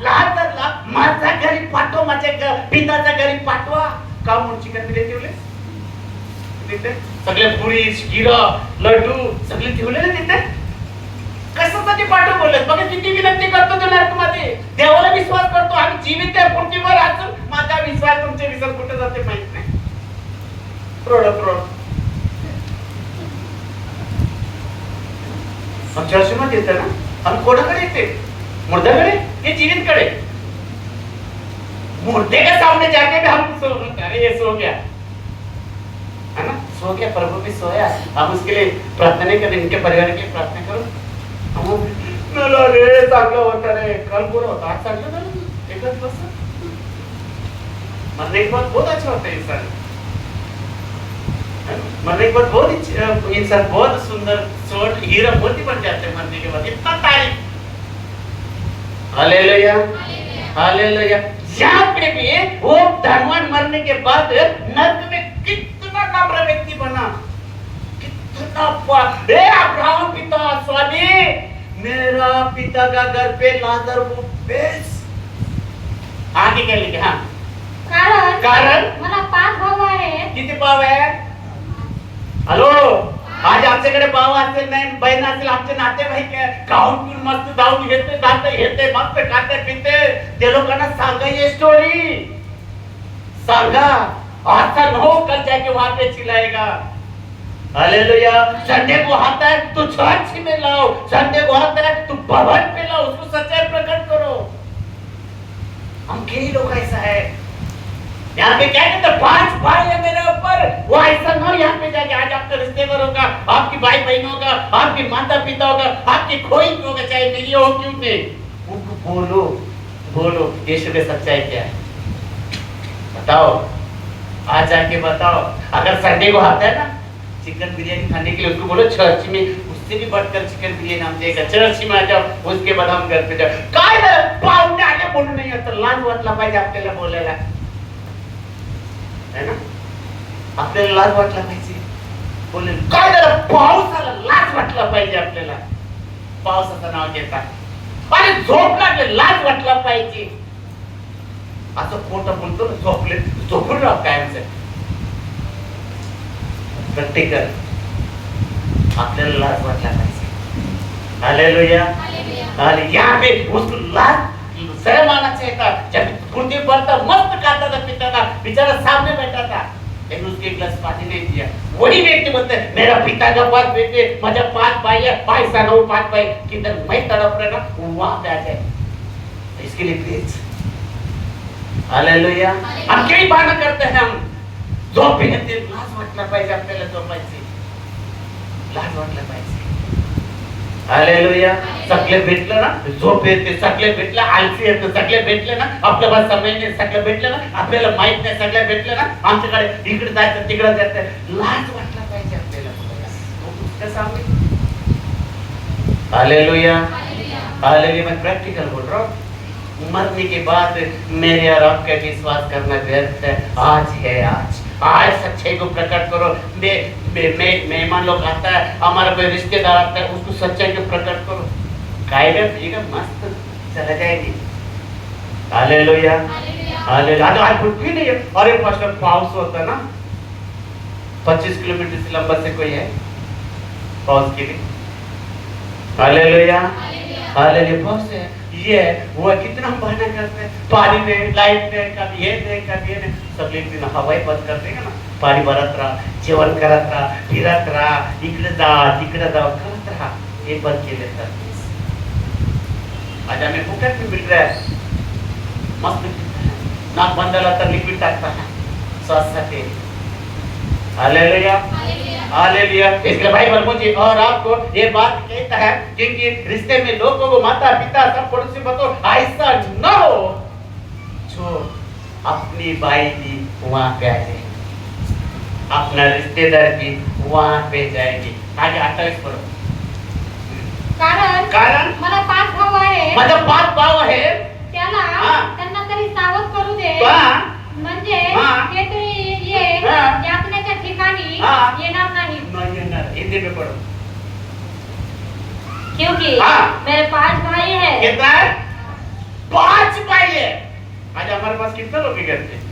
लाजरला माझ्या घरी पाठव, माझ्या पिताच्या घरी पाठवा. का म्हणून चिकन दिले ठेवले तिथे सगळे पुरी शिरा लड्डू सगळे ठेवलेले तिथे. कशासाठी पाठव बोलत बघा किती विनंती करतो तो नरकमध्ये. देवाला विश्वास करतो आम्ही जीवित आहे पृथ्वीवर असून माझा विश्वास तुमचे विश्वास कुठे जाते माहित नाही. प्रोड हम चर्चमध्ये येते ना, हम कोणाकडे येते? मुर्दाकडे ये जीवित कडे. मुर्दे के सामने जाके भी हम अरे ये सो गया है ना, सो गया प्रभु भी सोया. हम उसके लिए प्रार्थना नहीं करें, इनके परिवार के लिए प्रार्थना करो. मला रे चांगलं होतं रे, कल बुरा होता आज चांगलं झालं. एकच बस मरने के बाद बहुत अच्छा होता है इंसान. मरने के बाद बहुत इंसान बहुत सुंदर सोट हीरा मोती बन जाते हैं मरने के बाद. इतना तारीफ. Hallelujah hallelujah. यहाँ पे भी वो धनवान मरने के बाद नरक में कितना नम्र व्यक्ति बना, कितना अब्राहम पिता स्वामी मेरा पिता का घर पे लाजर वो बेस. आगे क्या लिखे? हाँ कारण
मला 5 भाऊ आहेत.
किती भाव आहे? हॅलो आज आमच्याकडे भाव असेल नाही बहीण असेल आमचे नातेवाईक खाऊन पिऊन मस्त जाऊन घेते जाते मस्त खाते पिते. ते लोकांना सांगा ये स्टोरी सांगा. ऐसा न हो कल जाके वहां पे चिल्लाएगा. हालेलुया. संडे को आता है तो चर्च में लाओ, संडे को आता है तो भवन पे लाओ, उसको सच्चाई प्रकट करो. हम कई लोग ऐसा है. यहाँ पे क्या कहते हैं 5 भाई है मेरे ऊपर. वो ऐसा ना यहाँ पे जाके आज आपका रिश्तेदार होगा, आपकी भाई बहन होगा, आपके माता पिता होगा, आपकी कोई भी होगा चाहे मेरी हो क्यों नहीं, उनको बोलो बोलो यीशु की सच्चाई क्या है बताओ. आज जाके बताओ. अगर संडे को आता है ना चिकन बिरयानी खाने के लिए उसको बोलो चर्च में उससे भी बढ़कर चिकन बिरयानी हम देगा. चर्च में आ जाओ उसके बाद हम घर पे जाओ. काय पाहुणे आले म्हणून नाही आता लाज वाटला पाहिजे आपल्याला बोलायला है ना. आपल्याला लाज वाटला पाहिजे बोले. काय झालं पाऊस आला लाज वाटला पाहिजे आपल्याला. पावसाचं नाव घेतात आणि झोप लागले लाज वाटला पाहिजे. असं खोटं बोलतो ना झोपले झोपून राह कायमचं. प्रत्येक आपल्याला लाज वाटला पाहिजे. Hallelujah hallelujah. यहाँ पे उसको लाज शर्म आना चाहिए था. जब पृथ्वी पर था मस्त खाता था पीता था बेचारा सामने बैठा था लेकिन उसके एक गिलास पानी नहीं दिया. वही व्यक्ति बोलते हैं मेरा पिता का 5 बेटे माझा 5 भाई है 5 सालों 5 भाई किधर मैं तड़प रहा ना वहां पे आ जाए. इसके लिए प्लीज हालेलुया. हम कई बहाना करते हैं. हम झोप घेते लाज वाटला पाहिजे आपल्याला झोपायची. लाज वाटला पाहिजे. हालेलुया. सगळे भेटलं ना झोप येते, सगळे भेटलं आलसी येते, सगळे भेटले ना आपल्या पास समय नाही, सगळे भेटले ना आपल्याला माहित नाही, सगळे भेटले ना आमच्याकडे इकडे जायचं तिकडे जायचं. लाज वाटला पाहिजे आपल्याला उसके सामने. Hallelujah hallelujah. मैं प्रैक्टिकल बोल रहा हूँ. मरने के बाद मेरे और आपका विश्वास करना व्यर्थ है. आज है आज सच्चाई को प्रकट करो. मेहमान लोग आता है हमारा कोई रिश्तेदार आता है उसको सच्चाई को प्रकट करो. खाएगा पिएगा मस्त चला जाएगी. Hallelujah hallelujah. आज पृथ्वी नहीं है. अरे पास्टर पाउस होता ना 25 किलोमीटर से लंबा से कोई है पाउस के लिए. Hallelujah hallelujah. पाउस है ये वो कितना हम बहाना करते हैं. पानी नहीं लाइट नहीं कभी ये नहीं कभी ये नहीं. सब एक दिन हवाई बंद कर देगा ना पाणी भरत राहा जेवण करत राहा फिरत राहा इकडे जा तिकडे जा करत राहा. हे बंद केले तर आज आम्ही फुकट में मिल रहा है मस्त. नाक बंद झाला तर लिक्विड टाकता श्वाससाठी. Hallelujah hallelujah. इसलिए बाइबल मुझे और आपको ये बात कहता है क्योंकि रिश्ते में लोगों को माता पिता सब पड़ोसी बताओ ऐसा न हो जो अपनी भाई भी वहां पे आ जाए, अपना रिश्तेदार भी वहां पे जाएगी. आगे 28 पढ़ो.
कारण मला 5 भाऊ आहे.
माझा 5 भाऊ आहे.
त्यांना तरी सावध करू दे. म्हणजे ते तरी ये यातनेच्या ठिकाणी येणार नाही.
हिंदी में पढ़ो.
क्योंकि मेरे 5 भाई हैं.
कितना है? 5 भाई है. आज हमारे पास कितने लोग हैं घर पे?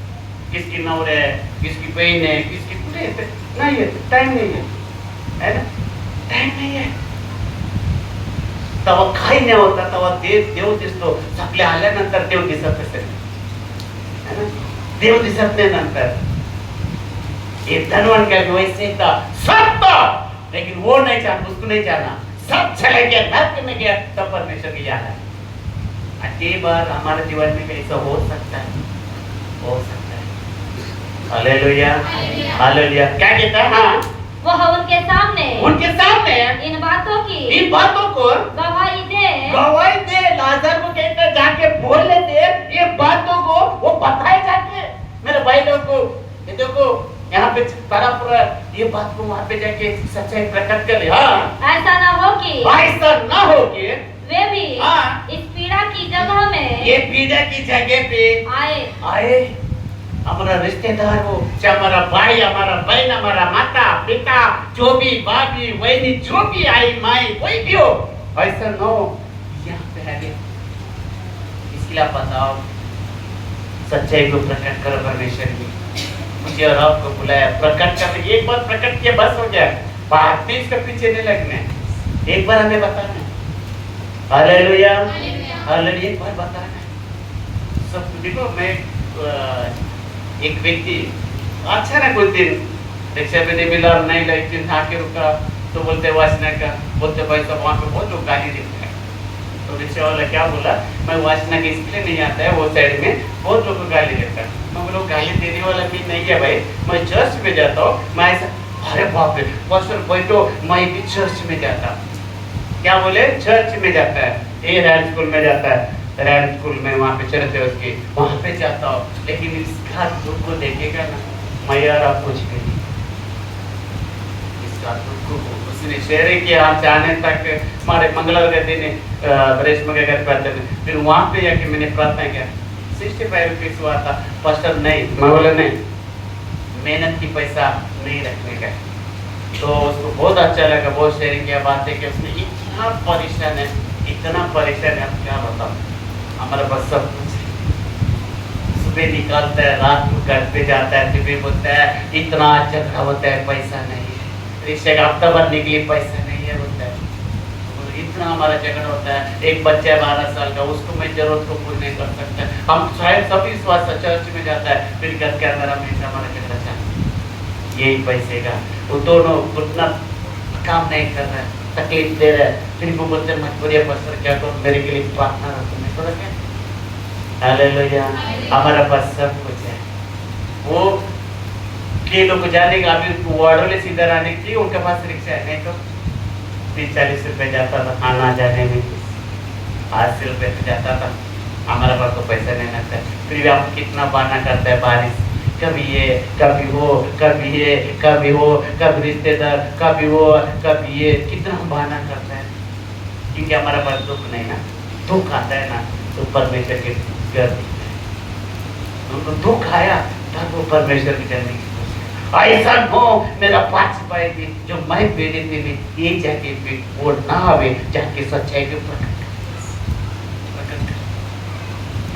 किसकी नौर है, किसकी बहन है, किसकी नहीं है. टाइम नहीं है ना? टाइम नाही आहे. तेव्हा काही नाही होता. तेव्हा देव दिसतो. सगळे आल्यानंतर देव दिसत असेल, है ना? देव दिसत नाही नंतर. एक धनवान का वैसे था सब था, लेकिन वो नहीं चाहा, उसको नहीं जाना. सब चला गया, नर्क में गया, तब परमेश्वर की जाना है. अति बार हमारे जीवन में कैसा हो सकता है, हो सकता है. Hallelujah, hallelujah. क्या कहता है? हाँ,
वह उनके सामने इन बातों को गवाही दे.
लाजर को कहता जाके बोलने दे ये बातों को, वो बताए जाके मेरे भाई लोग को. ये देखो यहाँ पे पूरा ये बात को वहाँ पे जाके सच्चाई प्रकट कर ले. हाँ,
ऐसा ना हो कि वे भी इस पीड़ा की जगह में,
ये पीड़ा की जगह पे आए. हमारा रिश्तेदार हो, चाहे हमारा भाई, हमारा बहन, हमारा माता पिता, जो भी भाभी बहनी, जो भी आई माई, कोई भी हो, ऐसा न हो यहाँ पे आ गया. इसके लिए आप बताओ, सच्चाई को प्रकट करो परमेश्वर की. मुझे और आपको बुलाया प्रकट करने. एक बार प्रकट किया बस हो गया. बात भी इसके पीछे नहीं लगने. एक बार हमें बताना. Hallelujah, hallelujah. एक बार बताना. सब देखो, मैं एक व्यक्ति अच्छा ना कुछ दिन रिक्शा पे नहीं मिला, नहीं एक दिन आके रुका तो बोलते वासना का, बोलते भाई साहब वहाँ पे बहुत लोग गाली देते हैं. तो रिक्शा वाला क्या बोला, मैं वासना के इसलिए नहीं आता है, वो साइड में बहुत लोग को गाली देता है. मैं बोला गाली देने वाला भी नहीं है भाई, मैं चर्च में जाता हूँ. मैं ऐसा, अरे बाप रे पास्टर भाई तो मैं भी चर्च में जाता. क्या बोले? चर्च में जाता है. ये रैल स्कूल में जाता है. रैल स्कूल में वहाँ पे चलते हैं उसके, वहाँ पे जाता हूँ. लेकिन इसका दुख को देखेगा ना, मैं यार आप कुछ नहीं. इसका दुख को उसने शेयर किया. हम जाने तक हमारे मंगलवार के दिन ब्रेस्ट में घर पे आते हैं. फिर वहाँ पे जाके मैंने प्रार्थना किया. 65 रुपीज हुआ था. पास्टर नहीं, मैं बोला नहीं, मेहनत की पैसा नहीं रखने का. तो उसको बहुत अच्छा लगा, बहुत शेयरिंग किया, बातें की. उसने इतना परेशान है, इतना परेशान है, आप क्या बताओ. हमारे पास सब कुछ सुबह निकालता है, रात को घर पे जाता है, सुबह बोलता है इतना झगड़ा होता है, पैसा नहीं है. रिश्ते का हफ्ता भरने के लिए पैसा नहीं है बोलता है. इतना हमारा झगड़ा होता है. एक बच्चा है 12 साल का, उसको मैं जरूरत को पूरी नहीं कर सकता. हम शायद सभी विश्वास चर्च में जाता है, फिर घर के अंदर हमेशा हमारा झगड़ा चलता है यही पैसे का. वो दोनों उतना काम नहीं कर रहा है, तकलीफ दे रहा है. फिर वो बोलते मजबूरी है पास्टर, क्या करूं, मेरे के लिए प्रार्थना रखो. मैं तो क्या, हालेलुया. हमारा पास सब कुछ है. वो के लोग जाने का, अभी वार्डों सीधा आने के लिए उनके पास रिक्शा है, नहीं तो 30-40 रुपए जाता था आना जाने में. 80 रुपए से जाता था. हमारा पास तो पैसा नहीं लगता. फिर भी आप कितना बहाना करता है, बारिश कभी ये, कभी वो, कभी ये, कभी वो, कभी रिश्तेदार, कभी वो, कभी ये, कितना बहाना करता है. क्योंकि हमारा पास दुख नहीं ना. दुख आता है ना तो परमेश्वर के घर दिखता है. उनको दुख आया तब वो परमेश्वर के जाने की कोशिश. ऐसा हो मेरा 5 भाई थी जो मैं बेटे थे में ये जाके पे वो ना आवे, जाके सच्चाई के प्रकट.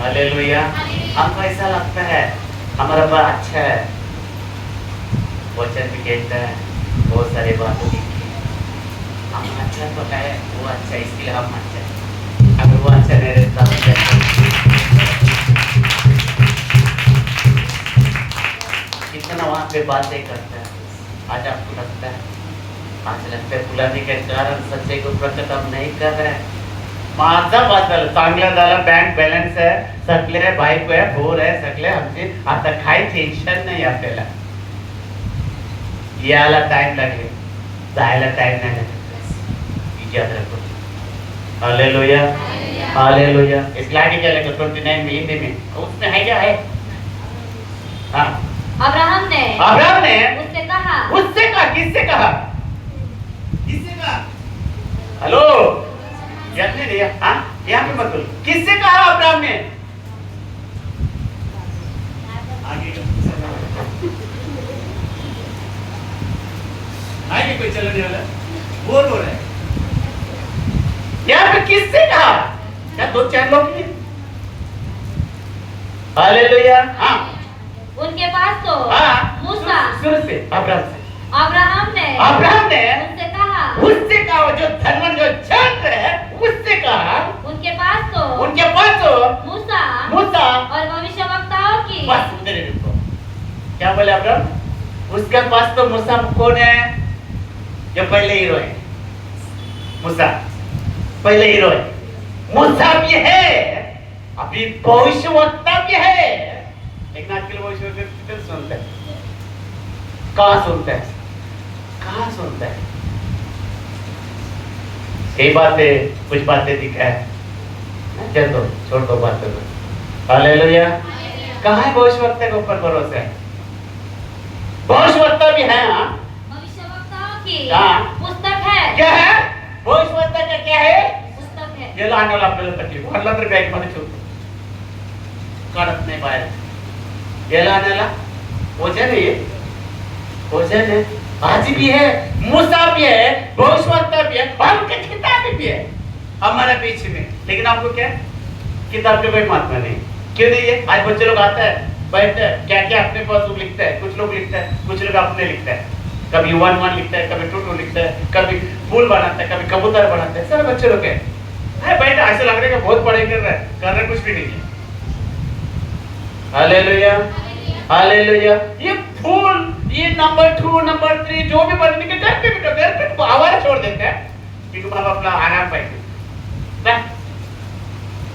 हालेलुया. हमको ऐसा लगता है हमारा बड़ा अच्छा है, वचन भी कहता है बहुत सारी बातों की. हम अच्छा तो है, वो अच्छा, इसलिए हम अच्छा है. अगर वो अच्छा नहीं रहता कितना वहाँ पे बातें करता है. आज आपको लगता है, आज लगता है बुलाने के कारण सच्चाई को प्रकट हम नहीं कर रहे हैं. माझा बदल चांगला झाला, बँक बॅलन्स आहे, सगळे आहे, बायको आहे, पोर आहे, सगळे आमचे. आता काही टेन्शन नाही आपल्याला. यायला टाइम लागेल, जायला टाइम नाही लागेल. याद रखो. Hallelujah, hallelujah. इसलाइड क्या लिखा 29 में हिंदी में, उसमें है क्या है? हाँ,
अब्राहम ने
उससे
कहा,
किससे कहा? लिया, हाँ यहाँ पे मत बोलो। किससे कहा अब्राहम ने? आगे कोई चलने वाला बोल हो रहा है यहाँ पे? किससे कहा? क्या 2-4 लोग हैं? हालेलुया। हाँ
उनके पास तो
हाँ
मूसा
शुरू से अब्राहम
ने
उससे कहा जो धर्मन जो छात्र है उससे कहा
उनके पास तो मूसा और भविष्यवक्ताओं की।
बस उधर रुको। क्या बोले अब्राहम? उसके पास तो मूसा कौन है? जो पहले हीरो है। मूसा पहले हीरो है। मूसा भी है, अभी भविष्यवक्ता भी है, लेकिन आजकल भविष्यवक्ता सुनता है? कहाँ सुनता है? कहाँ सुनता है? कई बातें, कुछ बातें दिखा है, चल दो, छोड़ दो बातें को। हालेलुया। कहाँ है भविष्यवक्ता के ऊपर भरोसा है? भविष्यवक्ता भी है, हाँ
भविष्यवक्ताओं की
हाँ।
पुस्तक है।
क्या है? भविष्यवक्ता का क्या है?
पुस्तक है।
ये लाने वाला अपने तकलीफ हल्ला तेरे बैग में छूट काटत नहीं पाए ये लाने वाला वजन है, ये वजन है। आज भी है, मूसा भी है, भविष्यवक्ता भी है, और उनके किताब भी है हमारे पीछे में। लेकिन आपको क्या किताब के कोई महात्मा नहीं। क्यों नहीं है? आज बच्चे लोग आता है, बैठते हैं, क्या क्या अपने पास लिखता है। कुछ लोग लिखता है, कुछ लोग अपने लिखता है। कभी 1-1 लिखता है, कभी 2-2 लिखता है, कभी फूल बनाता है, कभी कबूतर बनाता है। सारे बच्चे लोग है बैठा, ऐसे लग रहा है कि बहुत पढ़ाई कर रहा है, कुछ भी नहीं है। Hallelujah, hallelujah. ये फूल, ये नंबर 2, नंबर 3 जो भी बनने के घर पे आवाज छोड़ देते हैं क्योंकि बाबा अपना आराम पाहिजे ना,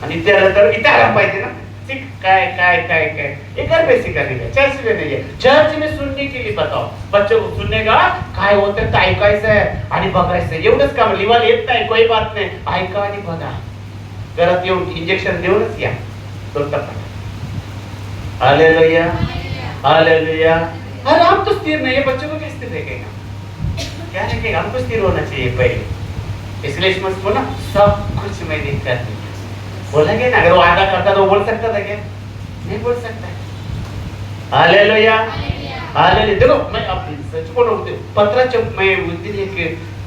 आणि इथे आराम पाहिजे ना। सिख काय ये घर पे सीखने का, चर्च में नहीं है। चर्च में सुनने के लिए बताओ बच्चों को, सुनने का काय होतं ते ऐकायचं आहे आणि बघायचं आहे, एवढंच काम। लिवायला येत नाही कोई बात नाही, ऐका आणि बघा, घरात येऊन इंजेक्शन देऊनच या तो। Hallelujah, hallelujah. अरे हम तो स्थिर नहीं है, बच्चों को कैसे देखेगा? क्या देखेगा? हमको स्थिर होना चाहिए पहले। इसलिए इसमें बोला सब कुछ मैं देखता हूँ। बोला क्या ना, अगर वो आधा करता तो बोल सकता था क्या? नहीं बोल सकता है। Hallelujah, hallelujah. देखो मैं अब सच बोल रहा हूँ, पत्र मैं उस दिन एक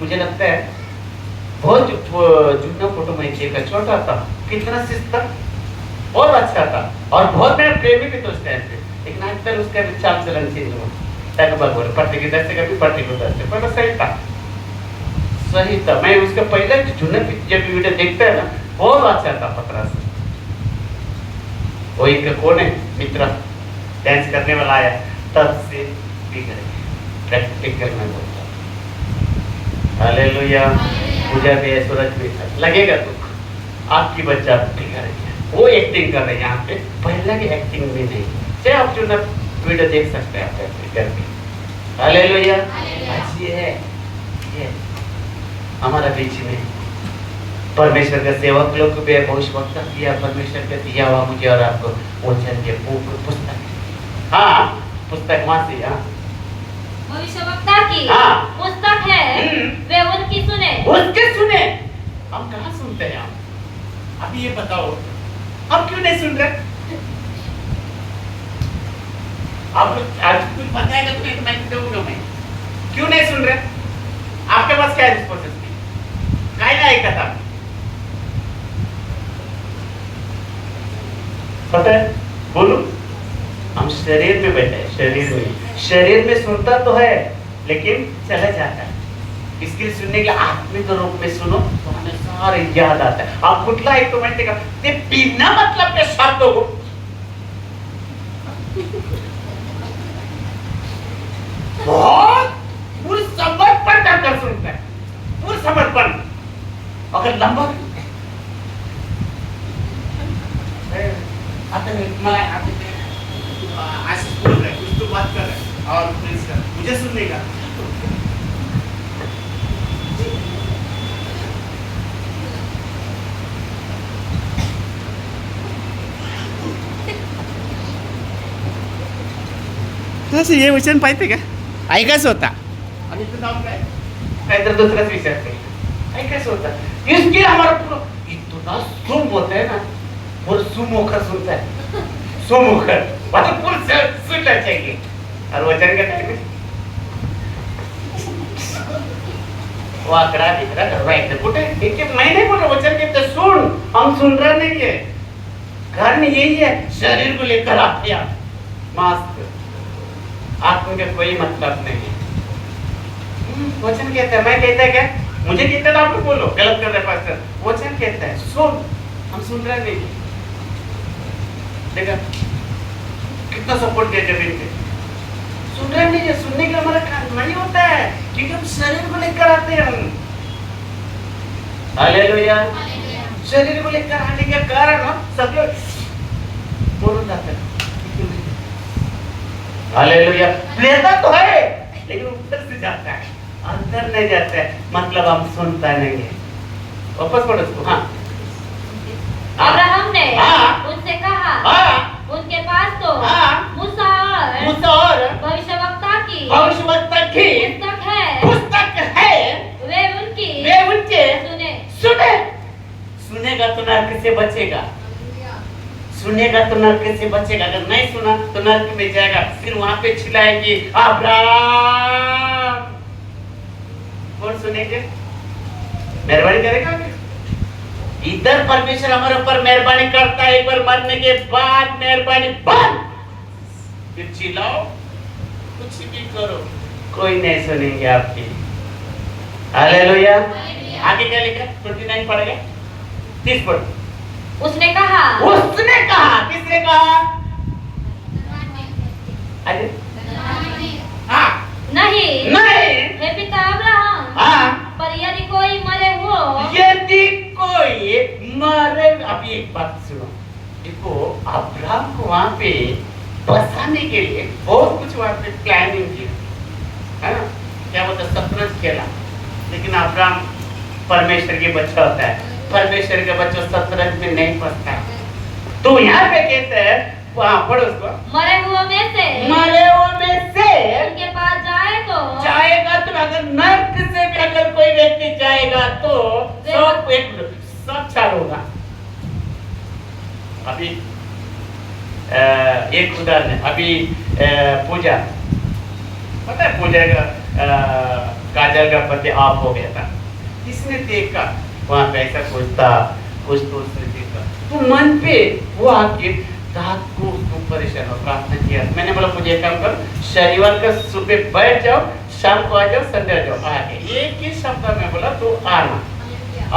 मुझे लगता है बहुत जुटना फोटो मैं देखा, छोटा था, कितना शिस्त था, बहुत अच्छा था और बहुत मेरा प्रेमी भी था उस टाइम पे। लेकिन आजकल उसका विचार चलन चेंज हुआ, पढ़ते की दर से कभी पढ़ते की दर से, पर सही था, सही था। मैं उसका पहले जुने जब वीडियो देखता है ना, बहुत अच्छा था पत्रा से। वो एक कौन है मित्र डांस करने वाला आया, तब से बिगड़ गया, प्रैक्टिकल में बोलता। हालेलुया। पूजा भी सूरज भी लगेगा दुख, आपकी बच्चा बिगड़ गया, वो एक्टिंग कर रहे हैं यहाँ पे, पहले की एक्टिंग भी नहीं। चाहे आप जो ना वीडियो देख सकते हैं अपने घर पे। हालेलुया। आज ये है हमारा बीच में परमेश्वर का सेवक लोग भी भविष्यवक्ता किया, परमेश्वर का दिया हुआ मुझे और आपको वचन के पुस्तक, हाँ पुस्तक वहां से, हाँ
भविष्यवक्ता की
हाँ।
पुस्तक है, वे उनकी सुने,
उसके सुने। हम कहाँ सुनते हैं? आप अभी ये बताओ, आप क्यों नहीं सुन रहे? आप आज कुछ बताएगा तो मैं दूंगा, मैं क्यों नहीं सुन रहे? आपके पास क्या है डिस्पोजल की? काय ना ऐकत आप? पता है, बोलूं, हम शरीर में बैठे हैं, शरीर में सुनता तो है लेकिन चला जाता है। इसके लिए सुनने के आत्मिक रूप में सुनो तो हमें सारे याद आता है। आप कुठला एक तो माहिती का ते बिना मतलब के शब्दों को बहुत पूरी समर्पण कर सुनता है, पूरी समर्पण। अगर लंबा मला आशीष बोल रहा है, कुछ तो बात कर रहा है और प्लीज कर मुझे सुनने का। तसं हे वचन पाहिजे का? ऐकायचं होता आणि इथं जाऊन काय तर दुसराच विचार ऐकायचं होता। इसके हमारा पूरा सुम बोलते हैं ना, वो सुम होकर सुनता है, सुम होकर मतलब पूरा सुनना चाहिए। और वचन कहता है वो आंकड़ा दिख रहा है एकदम कुटे, ठीक है मैं नहीं बोल रहा, वचन कहते सुन, हम सुन रहे नहीं है, कारण यही है शरीर को लेकर आते हैं मस्त, आत्मा का कोई मतलब नहीं है। वचन कहता है, मैं कहता है क्या, मुझे कहता है आप लोग बोलो गलत कर रहे पास्टर, वचन कहता है सुन, हम सुन रहे नहीं। देखा कितना सपोर्ट किया जमीन पे, सुन रहे नहीं है, सुनने का हमारा काम नहीं होता है क्योंकि हम शरीर को लेकर आते हैं हम। हालेलुया, शरीर को लेकर आने के कारण हम सब लोग बोल जाते हैं। हालेलुया, लेता तो है लेकिन ऊपर से जाता है, अंदर नहीं जाता है, मतलब हम सुनता नहीं है। वापस पढ़ो इसको। हाँ,
अब्राहम ने
हाँ,
उनसे कहा,
हाँ,
उनके पास तो
हाँ,
मूसा
और
भविष्यवक्ता की
पुस्तक है, वे उनके सुने। सुनेगा तो नरक से बचेगा, सुनेगा तो नरक से बचेगा, अगर नहीं सुना तो नरक में जाएगा। फिर वहां पे चिल्लाएगी अब्राहम, कौन सुनेंगे? मेहरबानी करेगा क्या? इधर परमेश्वर हमारे ऊपर मेहरबानी करता है, एक बार मरने के बाद मेहरबानी बंद, फिर चिल्लाओ कुछ भी करो, कोई नहीं सुनेंगे आपकी। हालेलुया। आगे क्या लिखा? 29 पढ़ेगा, 30 पढ़।
उसने कहा,
किसने कहा? अरे हाँ,
नहीं हे पिता अब्राहम,
हाँ,
पर यदि कोई मरे हो,
अभी एक बात सुनो, देखो अब्राहम को वहां पे बसाने के लिए बहुत कुछ वहां पे प्लानिंग किया है ना, क्या बोलते शतरंज खेला, लेकिन अब्राहम परमेश्वर के बच्चा होता है, परमेश्वर के बच्चा शतरंज में नहीं फंसता है। तो यहाँ पे कहते हैं, वहाँ पढ़ो उसको, मरे हुए में से
उनके पास
जाएगा तो अगर नर्क से भी अगर कोई व्यक्ति जाएगा तो सब चार होगा। अभी एक उदाहरण है, अभी पूजा, पता है पूजा का काजल का पति ऑफ हो गया था, किसने देखा वहां पे ऐसा कुछ था, कुछ तो उसने देखा तो मन पे वो आके रात को उसको परेशान और प्रार्थना किया। मैंने बोला मुझे एक काम कर, शनिवार का सुबह बैठ जाओ, शाम को आ जाओ, संडे आ जाओ, आके एक ही शब्द में बोला तो आना,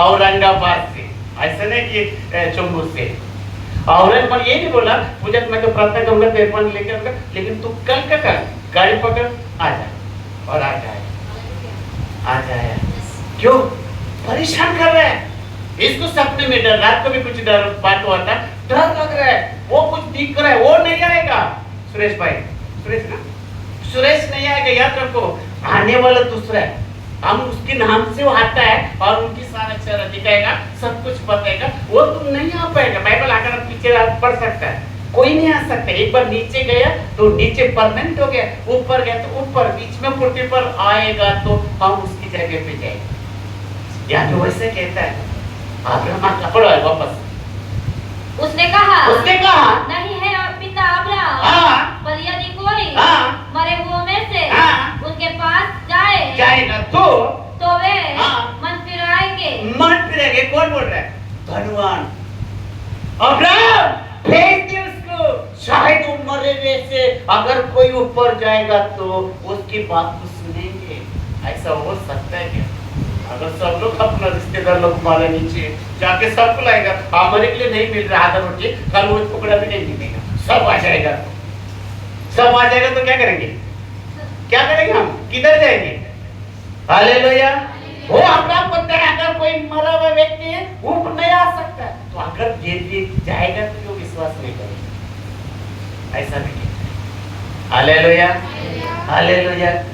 औरंगाबाद से, ऐसा नहीं कि चुम्बू से। और पर ये नहीं बोला पूजा मैं तो प्रार्थना करूंगा, तेरपन लेकर आऊंगा, लेकिन तू कल का कल गाड़ी पकड़ आ जा, और आ जाए। क्यों परेशान कर रहा है इसको? सपने में डर, रात को भी कुछ डर बात हुआ था, डर लग रहा है, वो कुछ दिख रहा है, वो नहीं आएगा। सुरेश भाई, सुरेश नहीं आएगा, याद रखो, आने वाला दूसरा है, हम उसके नाम से वो आता है और उनकी सारा चेहरा दिखाएगा, सब कुछ बताएगा, वो तुम नहीं आ पाएगा। बाइबल आकर पीछे पढ़ सकता है, कोई नहीं आ सकता। एक बार नीचे गया तो नीचे परमानेंट हो गया, ऊपर गया तो ऊपर, बीच में पुट्टी पर आएगा तो हम उसकी जगह पे जाएंगे। या तो वैसे कहता है अब्राहम का पढ़ो वापस।
उसने कहा
नहीं
है पिता अब्राहम,
हाँ,
पर यदि कोई
हाँ,
मरे हुओं में से
हाँ,
उनके पास जाएगा
तो
वे
हाँ,
मन फिराएंगे।
कौन बोल रहा है? भगवान। अब्राहम भेज दे उसको, शायद वो मरे हुए से अगर कोई ऊपर जाएगा तो उसकी बात को सुनेंगे। ऐसा हो सकता है क्या? अगर सब लोग अपना रिश्तेदार लोग मारे नीचे जाके सबको लाएगा, हमारे के लिए नहीं मिल रहा आधा रोटी, कल वो टुकड़ा भी नहीं मिलेगा, सब आ जाएगा तो क्या करेंगे हम? किधर जाएंगे? हालेलुया। वो अपना पता है, अगर कोई मरा हुआ व्यक्ति है ऊपर नहीं आ सकता, तो अगर ये जाएगा तो वो विश्वास नहीं करेगा, ऐसा नहीं। हालेलुया।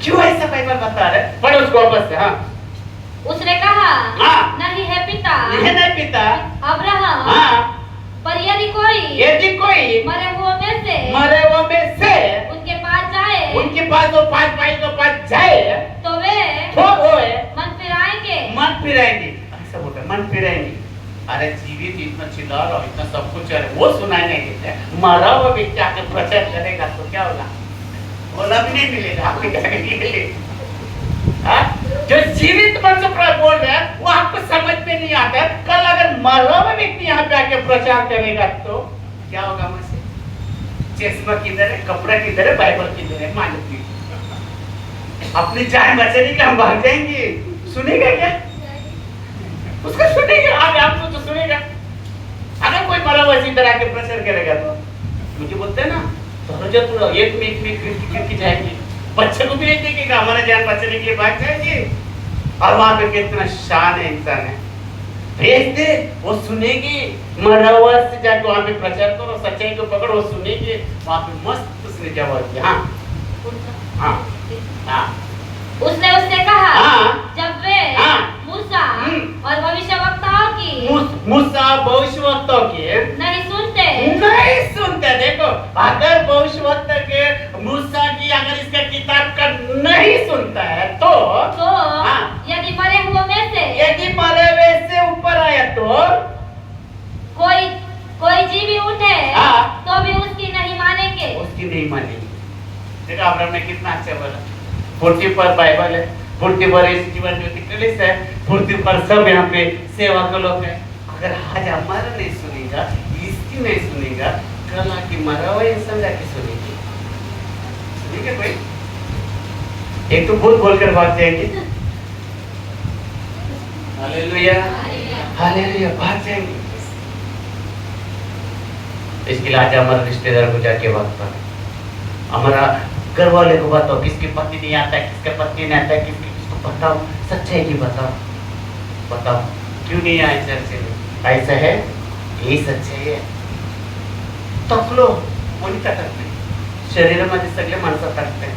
क्यों ऐसा बाइबल बता रहा है? पढ़ो उसको वापस से। हाँ,
उसने कहा
हाँ,
नहीं है पिता
अब्राहम,
हाँ, पर यदि कोई मरे हुओं में से उनके पास
वो 5 भाई के पास जाए
तो वे
वो
मन फिराएंगे।
ऐसा बोलता है, मन फिराएंगे। अरे जीवित इतना चिल्ला रहा हो, इतना सब कुछ है, वो सुनाई नहीं देता है। मरा हुआ व्यक्ति आकर प्रचार करेगा तो क्या होगा? बोला भी नहीं मिलेगा आपके कहने के लिए। जो जीवित मन से बोल रहा है वो आपको समझ में नहीं आता है। कल अगर मरा हुआ व्यक्ति यहाँ पे आके प्रचार करेगा तो क्या होगा? मुझसे चश्मा किधर है, कपड़ा किधर है, बाइबल किधर है, मालूम नहीं। अपनी जान बचाने के हम भाग जाएंगे। सुनेगा क्या? उसका सुनेगा, आगे आपको तो सुनेगा। अगर कोई मरा हुआ इसी तरह के प्रचार करेगा तो मुझे बोलते हैं ना, तो जब तू एक में की जाएगी, बच्चे को भी नहीं देखेगा, हमारा जान बचाने के लिए भाग जाएंगे। और वहां पे कितना शान है इंसान है, भेज दे, वो सुनेगी। मरा हुआ से जाके वहां पे प्रचार करो, सच्चाई को पकड़ो, वो सुनेगी। वहां पे मस्त उसने जवाब दिया। हाँ हाँ
उसने उससे कहा, जब वे मूसा और भविष्यवक्ताओं की नहीं
सुनते। देखो, अगर भविष्यवक्ता के मूसा की अगर इसका किताब का नहीं सुनता है तो
यदि मरे हुए
से ऊपर आया तो
कोई जीवी उठे तो भी उसकी नहीं मानेंगे।
देखो अब्राहम ने कितना अच्छा बोला। पृथ्वी पर बाइबल है, पृथ्वी पर जीवन ज्योति कलिस है, पृथ्वी पर सब यहाँ पे सेवा के लोग है। अगर आज हमारा नहीं सुनेगा, इसकी नहीं सुनेगा, कल आके मरा हुआ इंसान जाके सुनेगी। सुनेगा कोई? एक तो बहुत बोलकर भाग जाएंगे, हालेलुया हालेलुया, भाग जाएंगे। इसके लिए आज हमारे रिश्तेदार को जाके बात, हमारा घर वाले को बताओ, किसके पति नहीं आता है, किसके पति नहीं आता है, किसको बताओ, सच्चाई की बताओ क्यों नहीं आए चर्च में? ऐसा है, यही सच्चाई है। तकलो कोणी टाकत नाही, शरीरामध्ये सगळे माणसं टाकतात।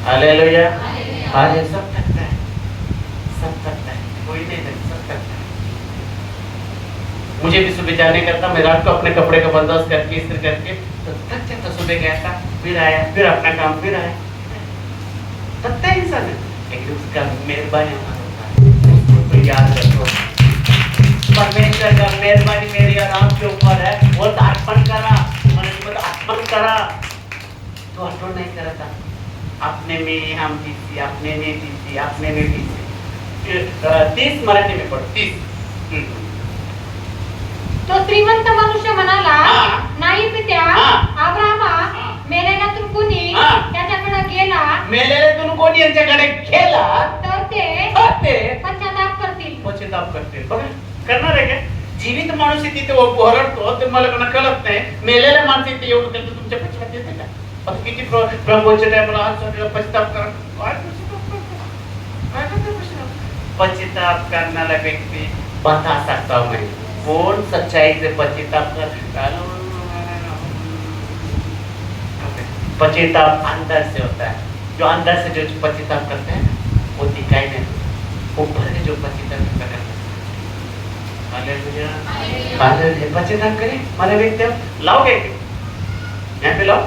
हालेलुया हालेलुया, सब टाकता है, कोई नहीं टाकता, सब टाकता है। मुझे भी सुबह जाने का था, मैं रात को अपने कपड़े का बंदोबस्त करके इस्त्री करके तो थक जाता, सुबह गया था, फिर आया, फिर अपना काम, फिर आया। थकता है इंसान, लेकिन उसका मेहरबानी होता है, उसको याद रखो। परमेश्वर का मेहरबानी मेरी और आपके ऊपर है। वो अर्पण करा, अर्पण करा तो अर्पण नहीं करा था, अपने में हम दीजिए, अपने में दीजिए, अपने में दीजिए। 30 मराठी में पढ़ो, 30।
तो श्रीमंत मनुष्य म्हणाला, नाही पित्या अब्राहमा, मेलेल्यातून कोणी त्याच्याकडे गेला,
मेलेल्यातून कोणी यांच्याकडे गेला
तर ते पश्चाताप करतील।
बघा, करणार आहे का? जीवित माणूस तिथे ओरडतो ते मला कोणा कळत नाही, मेलेल्या माणूस इथे एवढं करतो, तुमच्या पश्चात येते का? आता किती प्रभूच्या टाइमला आज पश्चाताप करा, पश्चाताप करणारा व्यक्ती बता सकता हूं मैं, कौन सच्चाई से पश्चाताप कर? पश्चाताप अंदर से होता है, जो अंदर से जो पश्चाताप करते हैं वो दिखाई नहीं, ऊपर से जो पश्चाताप करता है। हालेलुया हालेलुया, पश्चाताप करें। हमारे व्यक्ति लाओगे यहाँ पे लाओ,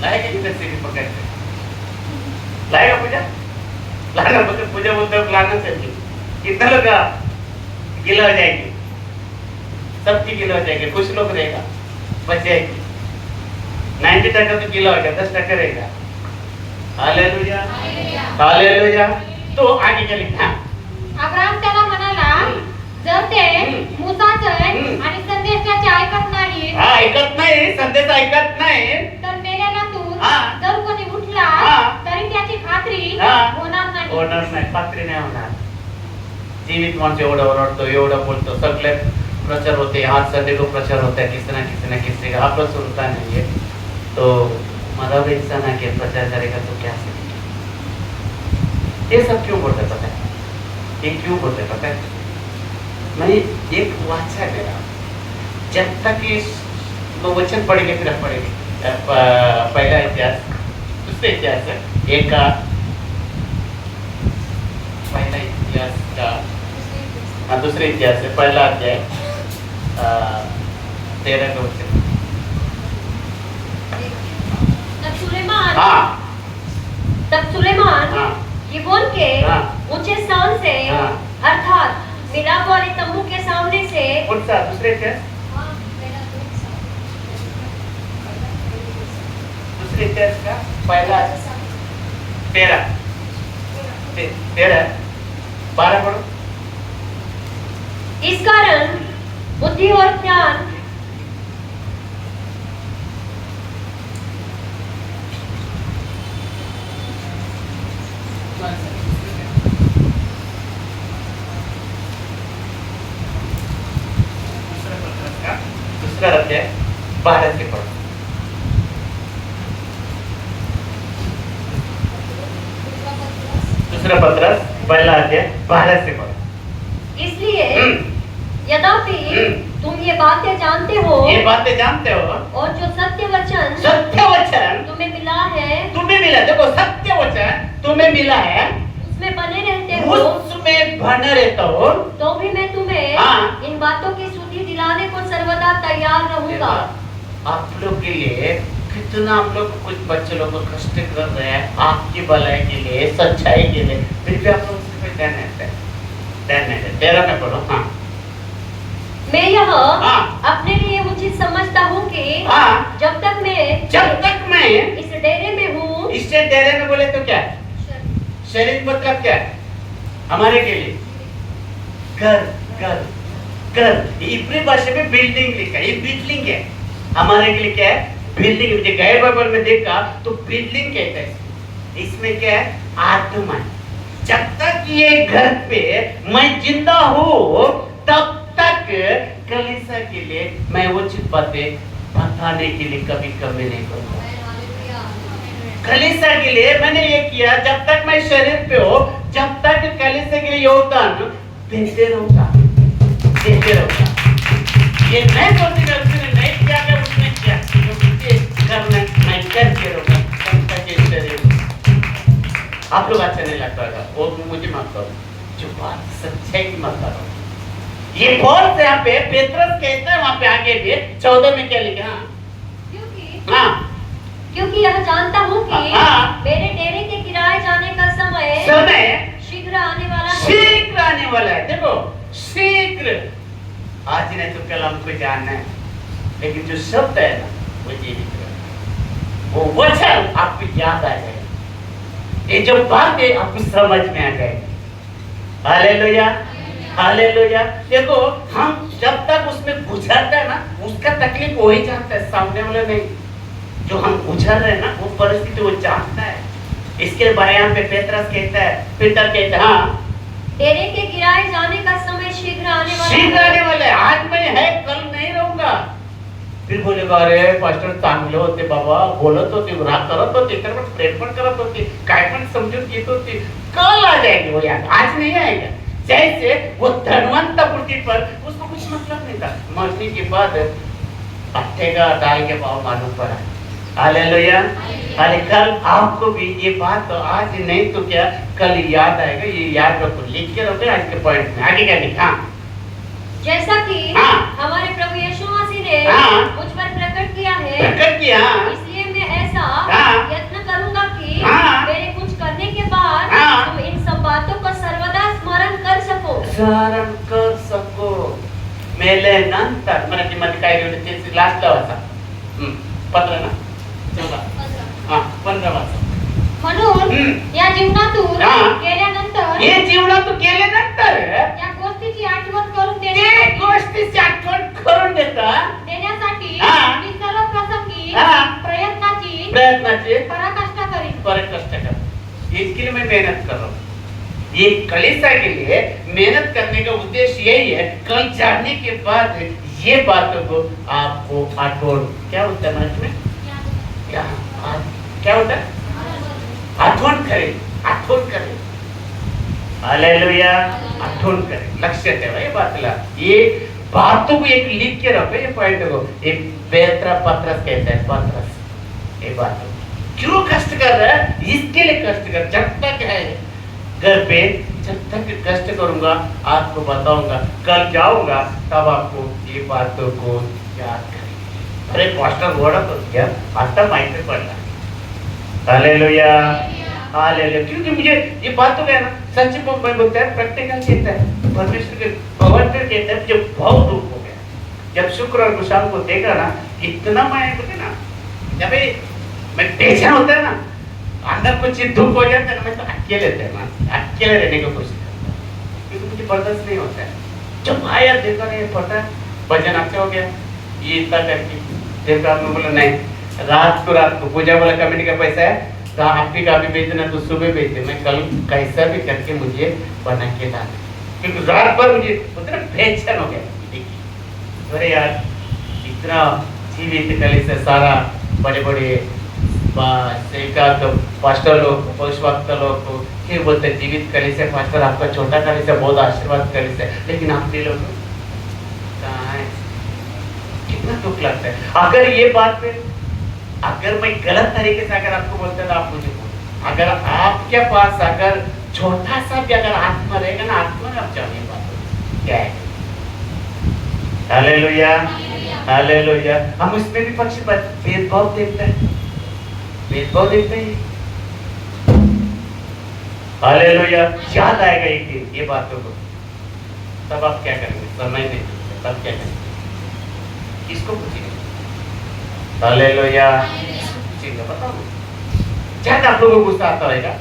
लाएगा इधर से भी पकड़ के लाएगा पूजा, लाना पूजा बोलते हो, लाना चाहिए। कितना लोग गिला हो जाएंगे, सबकी गिला हो जाएंगे, कुछ लोग रहेगा बच जाएगी, 90% तो गिला होगा, 10% रहेगा। Hallelujah hallelujah. तो आगे क्या लिखा?
अब्राहम त्याला म्हणाला, जर ते मूसाचे आणि संदेशाचे ऐकत नाही,
संदेश ऐकत नाही,
तर मेलेल्यातून जर कोणी उठला तरी त्याची खात्री होणार नाही,
खात्री नाही होणार। जीवित माणूस एवढं ओरडतो, एवढं बोलतो, सगळे प्रचार होते, आज संडे को प्रचार होता है, किसी न किसी का, आप लोग सुनता नहीं है, तो मरा हुआ इंसान आके प्रचार करेगा तो क्या से? ये सब क्यों बोलते पता है? ये क्यों बोलते पता है? मैं एक वाचा है मेरा, जब तक ये वचन पढ़ेंगे फिर हम पढ़ेंगे। पहला इतिहास, दूसरे इतिहास है, एक का पहला इतिहास का दूसरे इतिहास है, पहला अध्याय 13 का वचन।
तब सुलेमान गिबोन के ऊंचे स्थान से अर्थात
मिलाप वाले तंबू के सामने से
कौन सा दूसरे टेस्ट दूसरे टेस्ट का पहला 13 12 पढ़ो।
इस कारण बुद्धि और ज्ञान
दूसरा अध्याय 12 से पढ़ो। दूसरा पत्रस पहला अध्याय 12 से पढ़ो।
इसलिए यद्यपि तुम ये बातें जानते हो और जो सत्य वचन तुम्हें मिला,
देखो सत्य वचन तुम्हें मिला है,
उसमें बने रहते हो,
उसमें बने रहते हो,
तो भी मैं तुम्हें
हाँ।
इन बातों की सुधि दिलाने को सर्वदा तैयार रहूंगा।
आप लोग के लिए कितना हम लोग कुछ बच्चे लोग को कष्ट कर रहे हैं आपकी भलाई के लिए, सच्चाई के लिए, फिर भी आप लोग उसमें ध्यान नहीं देते। 13 में पढ़ो। हाँ
मैं यह
हाँ।
अपने लिए उचित समझता हूँ कि
हाँ।
जब तक मैं इस डेरे में हूँ,
इससे डेरे में बोले तो क्या है? शरीर मतलब क्या है हमारे के लिए? घर इब्री भाषा में बिल्डिंग लिखा है, ये बिल्डिंग है हमारे के लिए। क्या है? बिल्डिंग। मुझे गैर बाइबल में देखा तो बिल्डिंग कहता है, इसमें क्या है? आत्मा है। जब तक ये घर पे मैं जिंदा हूँ तब तक कलीसिया के लिए मैं उचित बातें बताने के लिए कभी कमी नहीं करूंगा। कलीसिया के लिए मैंने ये किया, जब तक मैं शरीर पे हो जब तक कलीसिया के लिए योगदान देते रहूंगा। ये नहीं बोलती कि उसने नहीं किया कि उसने किया, करना मैं करके रहूंगा तब तक ये शरीर। आप लोग अच्छा नहीं लगता होगा, वो मुझे मत करो, जो बात सच्चाई की मत करो। ये बहुत से यहाँ पे पेत्रस कहता है, वहाँ पे आगे भी 14 में क्या लिखा?
क्योंकि यह जानता हूँ कि मेरे डेरे के गिराए जाने का समय शीघ्र आने वाला है।
देखो शीघ्र, आज नहीं तो कल हमको जानना है, लेकिन जो शब्द है ना वो जीवित है, वो वचन आपको याद आ जाएगा, ये जो बात है आपको समझ में आ जाएगी। Hallelujah, hallelujah. देखो हम जब तक उसमें गुजरते हैं ना, उसका तकलीफ वही जानता है, सामने वाला नहीं। जो हम गुजर रहे हैं ना वो परिस्थिति वो जानता है। इसके बारे यहाँ पे पेत्रस कहता है, पीटर कहता है, हाँ
डेरे के गिराए जाने का समय शीघ्र आने वाला है।
आज मैं है कल नहीं रहूंगा। फिर बोलेगा, अरे पास्टर चांगले होते बाबा, बोलत होते, राग करत होते, प्रेम पण करत होते, काय पण समजून घेत होते, कल आ जाएंगे वो याद, आज नहीं आएगा। जैसे वो धनवंत बुद्धि पर उसको कुछ मतलब नहीं था, मरने के बाद पत्ते का दाल के भाव मालूम पड़ा। हालेलुया। अरे कल आपको भी ये बात तो आज नहीं तो क्या कल याद आएगा। ये याद रखो, लिख के रखो आज के पॉइंट में। आगे क्या लिखा?
जैसा कि हमारे प्रभु यीशु मसीह ने मुझ पर प्रकट किया है, इसलिए मैं ऐसा यत्न करूंगा कि मेरे कुछ करने के बाद तुम इन सब बातों को सर्वदा स्मरण कर सको।
मेले नंतर मराठीमध्ये काय लिहिलं ते लास्ट वाचा, 15 ना 15 वाचा।
म्हणून या जीवनातून गेल्यानंतर या गोष्टीची आठवण करून देण्यासाठी मी सर्व प्रसंगी प्रयत्नाची पराकाष्ठा करीन।
इसके लिए मैं मेहनत कर रहा हूँ। ये कलीसिया के लिए मेहनत करने का उद्देश्य यही है, कल जाने के बाद ये बातों को आपको आठवण, क्या होता है मराठी में, क्या होता है? आठवण करें। हालेलुया, आठवण करें। लक्ष्य ठेवा ये बातला, ये बातों को एक लिख के रखो, ये पॉइंट को। एक पत्रस कहता है, पत्रस ये बात क्यों कष्ट कर रहा है? इसके लिए कष्ट कर, जब तक है घर पे, जब तक कष्ट करूंगा आपको बताऊंगा, कल जाऊंगा तब आपको ये बातों को याद करेंगे। अरे पास्टर बोला तो क्या आता माइक पे पड़ना। Hallelujah, hallelujah. क्योंकि मुझे ये बात तो क्या ना सच में बोलता है, प्रैक्टिकल कहता है, परमेश्वर के पवित्र कहता है, जब बहुत दुख हो गया, जब शुक्र और कुशाल को देखा ना, इतना मैं बोलते ना, जब मैं टेंशन होता है ना, अंदर कुछ दुख हो जाता है ना, मैं तो अकेले रहता है, अकेले रहने को कोशिश करता हूँ, क्योंकि मुझे बर्दाश्त नहीं होता है। जब आया देखा नहीं पता भजन अच्छा हो गया, ये इतना करके देखा, आपने बोला नहीं, रात को पूजा वाला कमेटी का पैसा है, तो आपकी का भी भेजना तो सुबह भेजते, मैं कल कैसा भी करके मुझे बना के लाना, क्योंकि रात भर मुझे उतना बेचैन हो गया। अरे यार इतना जीवित कली से सारा बड़े बड़े पास्टर लोग, पशुवक्त लोग को फिर बोलते जीवित कली से पास्टर आपका छोटा कली से बहुत आशीर्वाद कली से, लेकिन आपने लोग कहाँ है? कितना दुख लगता है। अगर ये बात पे अगर मैं गलत तरीके से अगर आपको बोलता तो आप मुझे बोलो, अगर आपके पास अगर छोटा सा भी अगर आत्मा रहेगा ना, आत्मा में आप जानिए बात क्या है। Hallelujah, hallelujah. हम उसमें भी पक्ष भेदभाव देखते हैं, भेदभाव देखते हैं। हालेलुया। याद आएगा एक दिन ये बातों को, तब आप क्या करेंगे? समय नहीं, तब क्या करेंगे? किसको पूछेंगे? हालेलुया, पूछेंगे, बताओ। चाहे आप लोगों को गुस्सा आता रहेगा,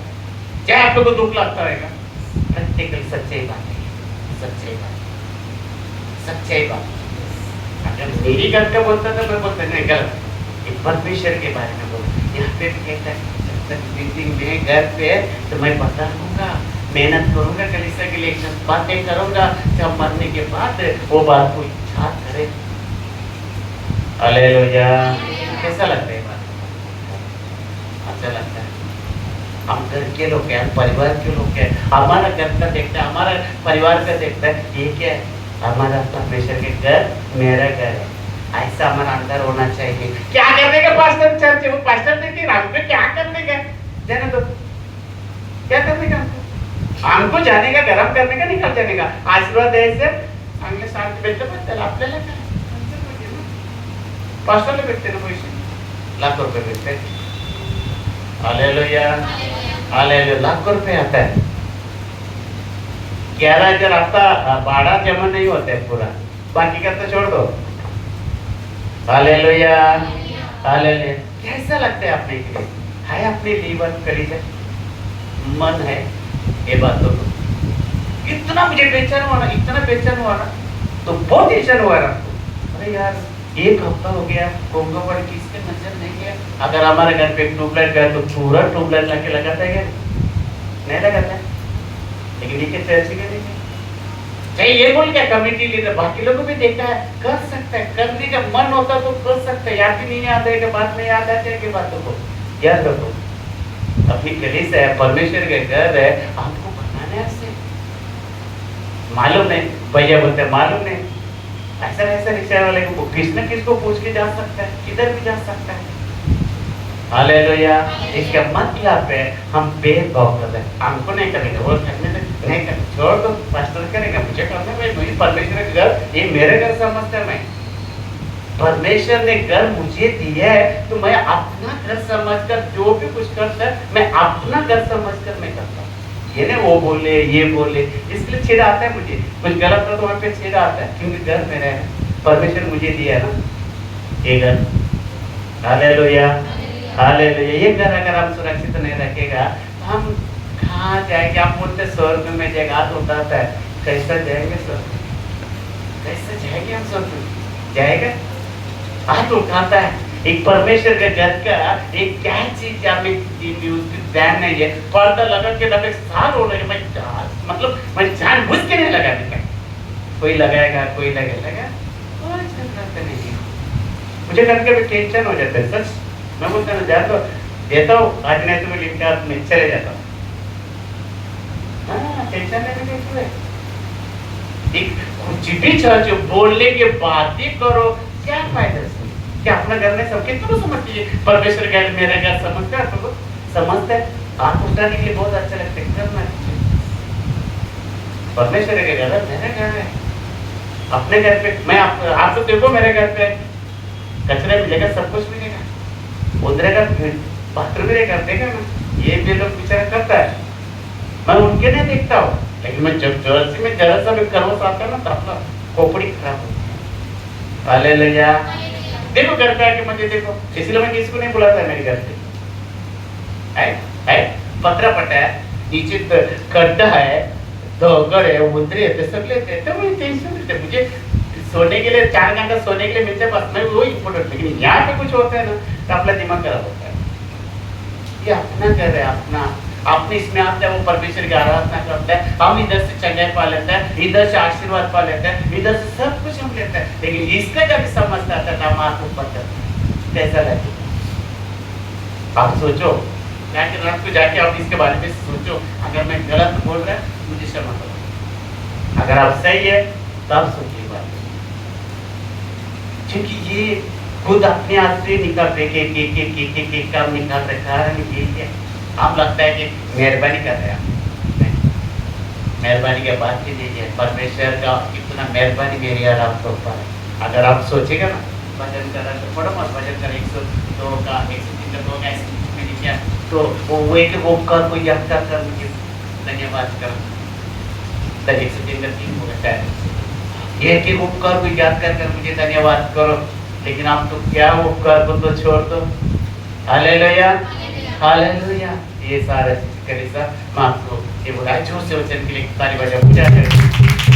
चाहे आप लोगों को दुख लगता रहेगा, प्रैक्टिकल सच्चाई बात है, सच्चाई बात, सच्चाई बात। अगर मेरी घर का बोलता था मैं बोलता नहीं, गलत, परमेश्वर के बारे में बोल। यहाँ पे भी कहता है जब तक मीटिंग में घर पे तो मैं पता रहूंगा, मेहनत करूंगा, कलीसिया के लिए बातें करूंगा, जब मरने के बाद वो बात को इच्छा करे। हालेलुया। कैसा लगता है बात? अच्छा लगता है। हम घर के लोग हैं, परिवार के लोग हैं, हमारा घर का देखता है, हमारा परिवार का देखता है, ये क्या है? हमारा परमेश्वर के घर मेरा घर है, ऐसा हमारा अंदर होना चाहिए। क्या करने का पास्टर चर्च, वो पास्टर देखिए हमको क्या करने का, जाने दो, क्या करने का हमको जाने का, गरम करने का, निकल जाने का, आशीर्वाद है से अगले साल बेचते बच्चे आपल्याला काय पास्टरला भेटते ना पैसे, लाख रुपए भेटते। Hallelujah, hallelujah. लाख रुपए आता है, 11,000 आता, भाड़ा जमा नहीं होता है पूरा, बाकी का तो छोड़ दो। Hallelujah, hallelujah. कैसा लगता है अपने के लिए? है अपने लिए बात करी जाए, मन है ये बातों को। इतना मुझे बेचैन हुआ ना, इतना बेचैन हुआ ना, तो बहुत टेंशन हुआ ना। अरे यार एक हफ्ता हो गया, कोंगो पर किसके नजर नहीं गया। अगर हमारे घर पे ट्यूबलाइट गया तो पूरा ट्यूबलाइट लाके लगाता है क्या? नहीं लगाता है, लेकिन ये चर्च के नहीं चाहिए ये बोल क्या कमेटी लीडर बाकी लोगों को भी देखा है, कर सकता है, करने का मन होता तो कर सकता है। याद भी नहीं याद है, बाद में याद आ जाएगी बातों को। याद रखो अपनी कलीसिया है, परमेश्वर के घर है, आपको बनाने से मालूम नहीं, भैया बोलते हैं मालूम नहीं, ऐसा ऐसा रिक्शा वाले को किस न किसको पूछ के जा सकता है, किधर भी जा सकता है। हालेलुया। इसका मतलब है हम भेदभाव कर रहे हैं, हमको नहीं करेंगे, वो करने नहीं करेंगे, छोड़ दो, पास्टर करेगा, मुझे करना है, मुझे परमेश्वर का घर, ये मेरे घर समझता है। मैं परमेश्वर ने घर मुझे दिया है तो मैं अपना घर समझकर जो भी कुछ करता है मैं अपना घर समझकर मैं करता हूँ। ये नहीं वो बोले ये बोले, इसलिए छेड़ा आता है मुझे, कुछ गलत हो तो वहाँ पे छेड़ा आता है, क्योंकि घर मेरा है, परमेश्वर मुझे दिया है ना ये घर। Hallelujah, hallelujah. ये घर अगर हम सुरक्षित नहीं रखेगा हम कहाँ जाएंगे? आप बोलते स्वर्ग में जगह उठाता है, कैसा जाएंगे स्वर्ग? कैसे जाएंगे हम स्वर्ग में? जाएगा? हाथ उठाता है। एक परमेश्वर के घर का एक क्या चीज उसकी ध्यान नहीं है, पर्दा लगा के लगे साल हो रहे, मैं जानबूझ के नहीं लगा देता, कोई लगाएगा कोई लगेगा, नहीं। मुझे करके भी टेंशन हो जाता है, सच मैं बोलता हूँ जाता देता हूँ, आज नहीं तो मैं लिखा मैं चले जाता हूँ। हाँ टेंशन लेने के कुछ भी चर्च बोलने के बात ही करो, क्या फायदा इसमें? क्या अपना घर में सब कितना समझ लीजिए, परमेश्वर घर मेरा घर समझते हैं, आपको समझते हैं, आप उठाने के लिए बहुत अच्छा लगता है, करना परमेश्वर के घर मेरे घर है, अपने घर पे मैं आप तो देखो मेरे घर पे कचरा मिलेगा, सब कुछ मिलेगा, उधर का बाथरूम मेरे घर देगा ना, ये भी लोग विचार करता है, मैं उनके नहीं देखता हूँ, लेकिन मैं जब जरा सा भी खरोच आता है ना तो अपना खोपड़ी खराब होती है। हालेलुया। देखो घर पे आके मुझे देखो, इसलिए मैं किसी को नहीं बुलाता मेरे घर पे। है पतरा पटा है, नीचे खड्डा है, धोकर है, उतरे है, सब लेते हैं, तो मुझे टेंशन नहीं है। मुझे सोने के लिए 4 घंटा सोने के लिए मिलते हैं, बस मैं वो इम्पोर्टेंट। लेकिन यहाँ पे कुछ होता है ना तो अपना दिमाग खराब होता है। ये अपना घर है, अपना आपने इसमें आता है, वो परमेश्वर की आराधना करता है, हम इधर से चंगाई पा लेते हैं, इधर से आशीर्वाद पा लेते हैं, इधर से सब कुछ हम लेते हैं। लेकिन इसका जब समझता था तब आपको पता कैसा लगेगा। आप सोचो, जाके रात को जाके आप इसके बारे में सोचो, अगर मैं गलत बोल रहा है मुझे क्षमा करो, अगर आप सही है तो आप सोचिए बात, क्योंकि ये खुद अपने हाथ से निकाल के काम निकाल रखा है। ये क्या आप लगता है कि मेहरबानी कर रहे हैं, मेहरबानी के बाद की दीजिए। परमेश्वर का कितना मेहरबानी मेरी और आपके ऊपर है। अगर आप सोचेगा ना भजन कर रहा है तो थोड़ा मत भजन कर, 102 का 103 का 2 का मैंने किया तो वो एक उपकार को याद कर मुझे धन्यवाद कर, 103 का 3 हो गया है, एक उपकार को याद कर मुझे धन्यवाद करो। लेकिन आप तो क्या उपकार को तो छोड़ दो। Hallelujah hallelujah. ये सारा चीज करेगा मैं आपको ये बोला जोर से वचन के लिए ताली बजा पूजा करें।